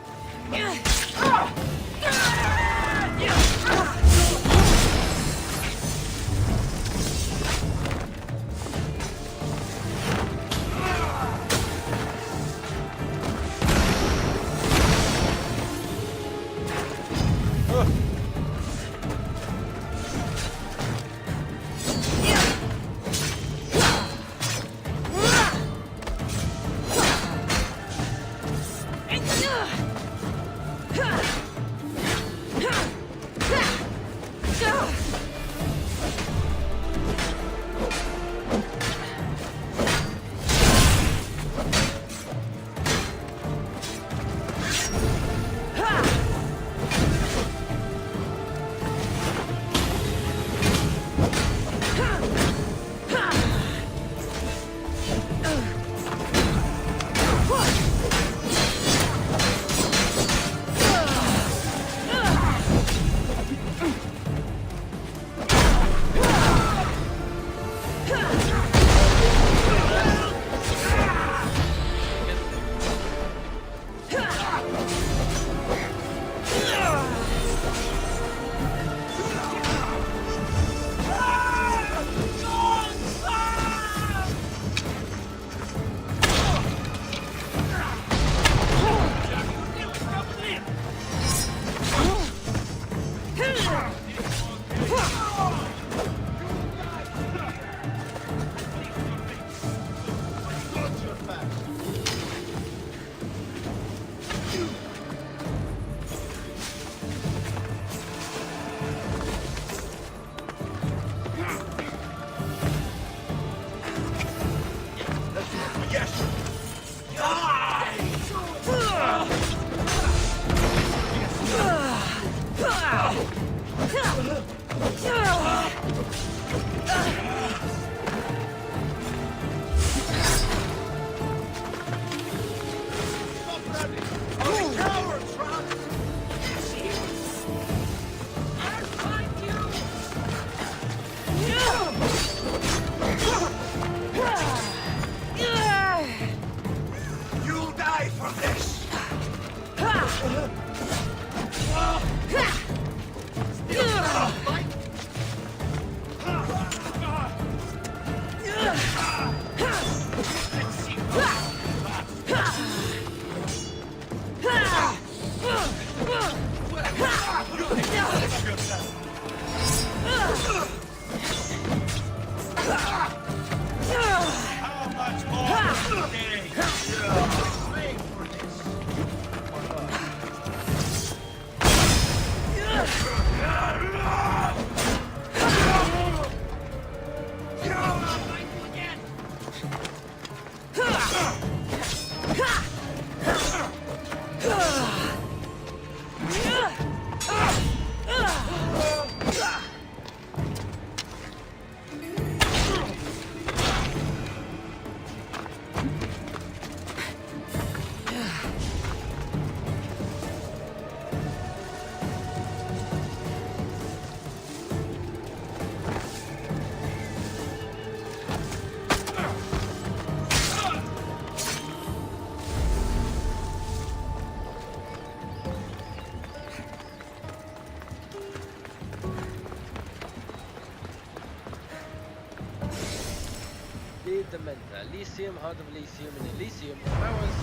Dementor, Elysium, Heart of Elysium, and Elysium flowers,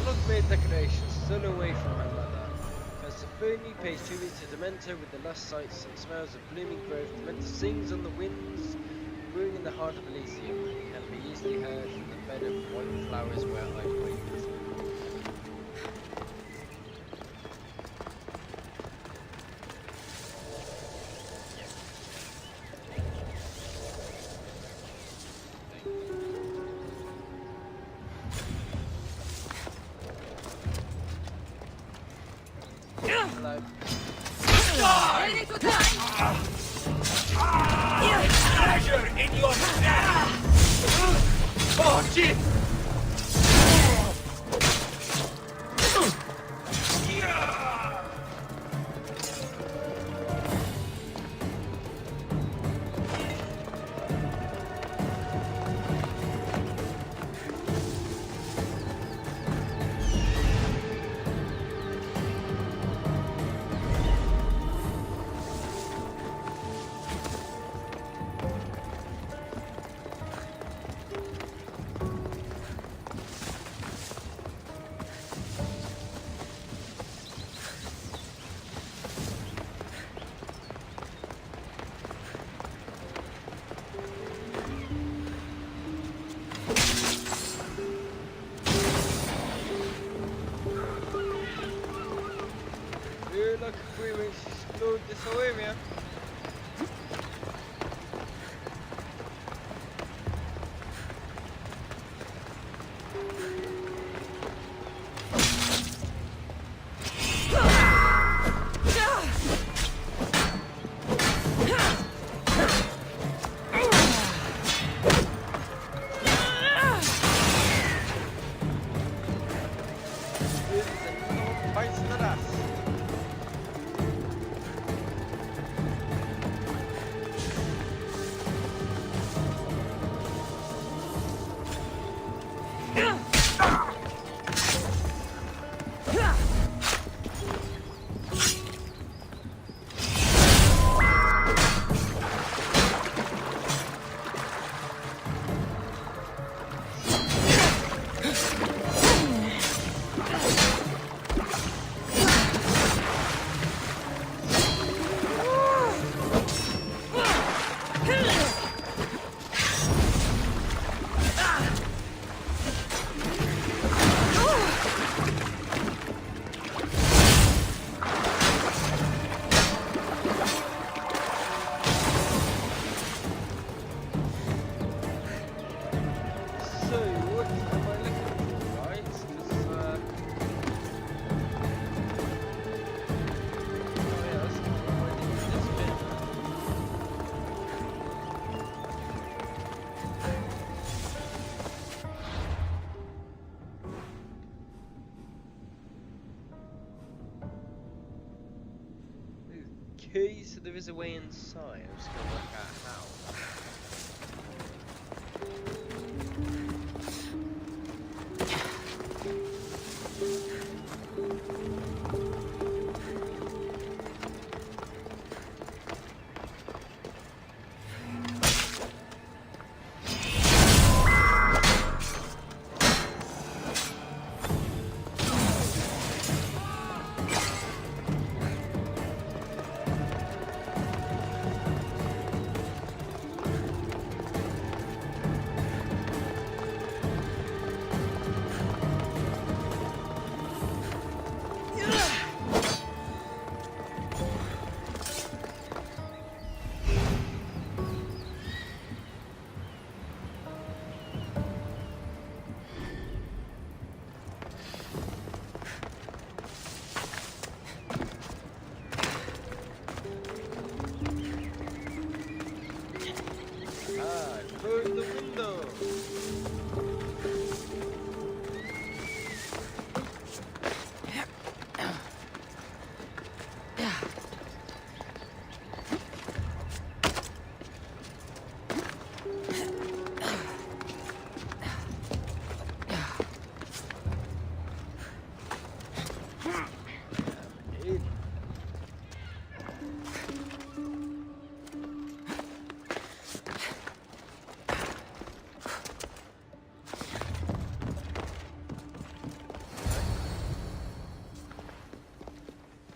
log-made decorations, still away from her mother. Persephone pays tribute to Dementor with the lust sights and smells of blooming growth. Dementor sings on the winds, brewing in the heart of Elysium, and can be easily heard from the bed of white flowers where I wait. Treasure in your snare! Oh, shit! Look, we will explode this whole area. Bites the dust. Okay, so there is a way inside. I'm just gonna work out how.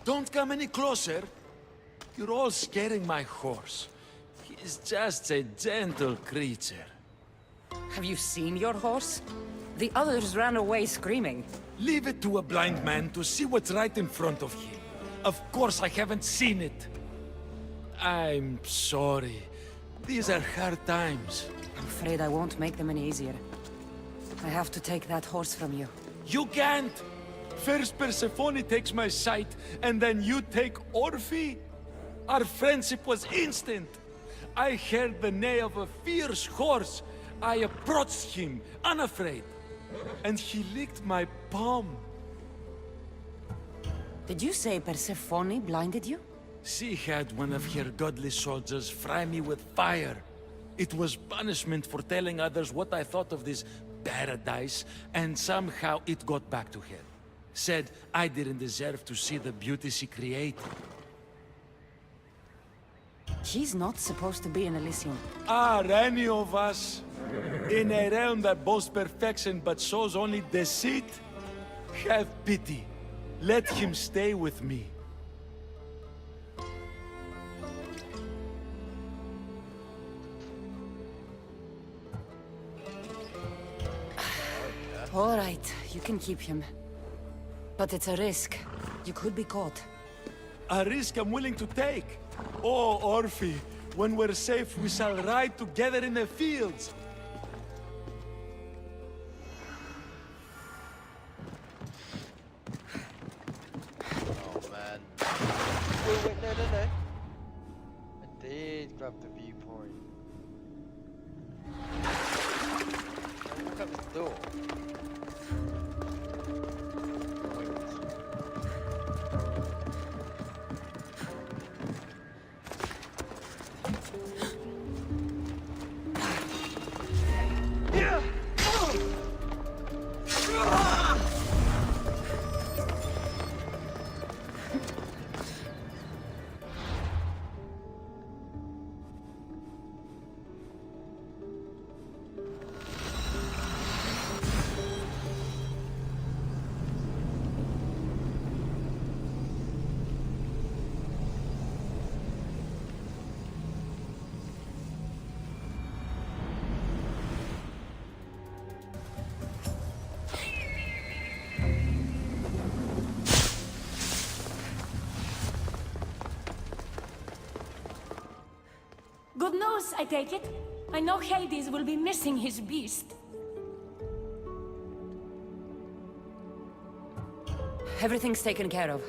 Don't come any closer. You're all scaring my horse. He's just a gentle creature. Have you seen your horse? The others ran away screaming. Leave it to a blind man to see what's right in front of him. Of course I haven't seen it. I'm sorry. These are hard times. I'm afraid I won't make them any easier. I have to take that horse from you. You can't! First Persephone takes my sight, and then you take Orphe? Our friendship was instant. I heard the neigh of a fierce horse. I approached him, unafraid. And he licked my palm. Did you say Persephone blinded you? She had one of her godly soldiers fry me with fire. It was punishment for telling others what I thought of this paradise, and somehow it got back to her. Said I didn't deserve to see the beauty she created. She's not supposed to be in Elysium. Are any of us in a realm that boasts perfection but shows only deceit? Have pity. Let him stay with me. All right, you can keep him. But it's a risk. You could be caught. A risk I'm willing to take. Oh, Orphe, when we're safe, we shall ride together in the fields. Oh man. Wait, no. I did grab the viewpoint. Look at the door. Good news, I take it. I know Hades will be missing his beast. Everything's taken care of.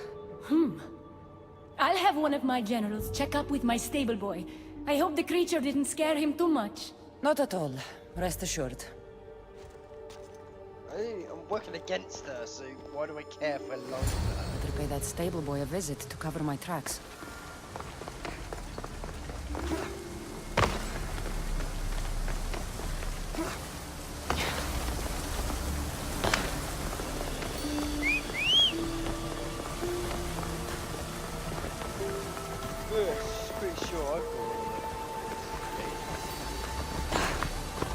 I'll have one of my generals check up with my stable boy. I hope the creature didn't scare him too much. Not at all. Rest assured. I'm working against her, so why do I care for longer? Better pay that stable boy a visit to cover my tracks. Pretty sure I've got all of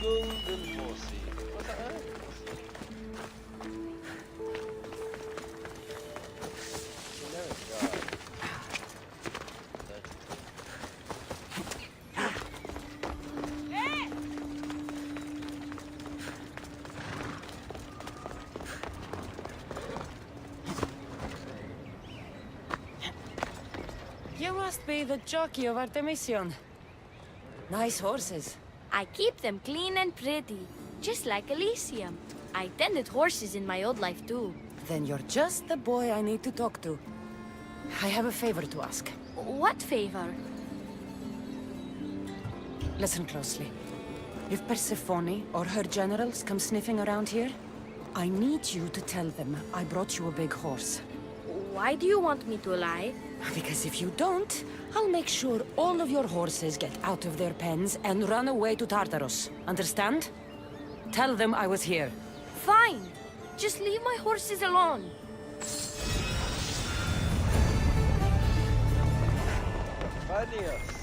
golden horsey. What's that? Generic guy. You must be the jockey of Artemision. Nice horses. I keep them clean and pretty, just like Elysium. I tended horses in my old life too. Then you're just the boy I need to talk to. I have a favor to ask. What favor? Listen closely. If Persephone or her generals come sniffing around here, I need you to tell them I brought you a big horse. Why do you want me to lie? Because if you don't, I'll make sure all of your horses get out of their pens and run away to Tartarus. Understand? Tell them I was here. Fine. Just leave my horses alone. Vanius.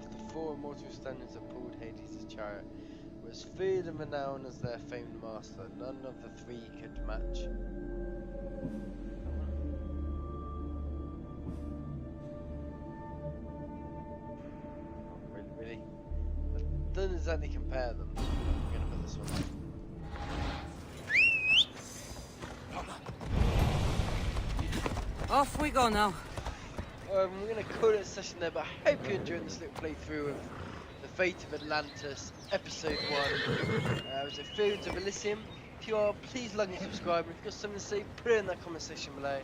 The four immortal standards that pulled Hades' chariot was feared and renowned as their famed master. None of the three could match. Really? I don't exactly compare them. I'm gonna put this one up. Off we go now. We're going to call it a session there, but I hope you enjoyed this little playthrough of The Fate of Atlantis, Episode 1. It was a Fields of Elysium. If you are, please like and subscribe. If you've got something to say, put it in that comment section below.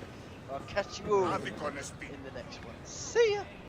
I'll catch you all in the next one. See ya!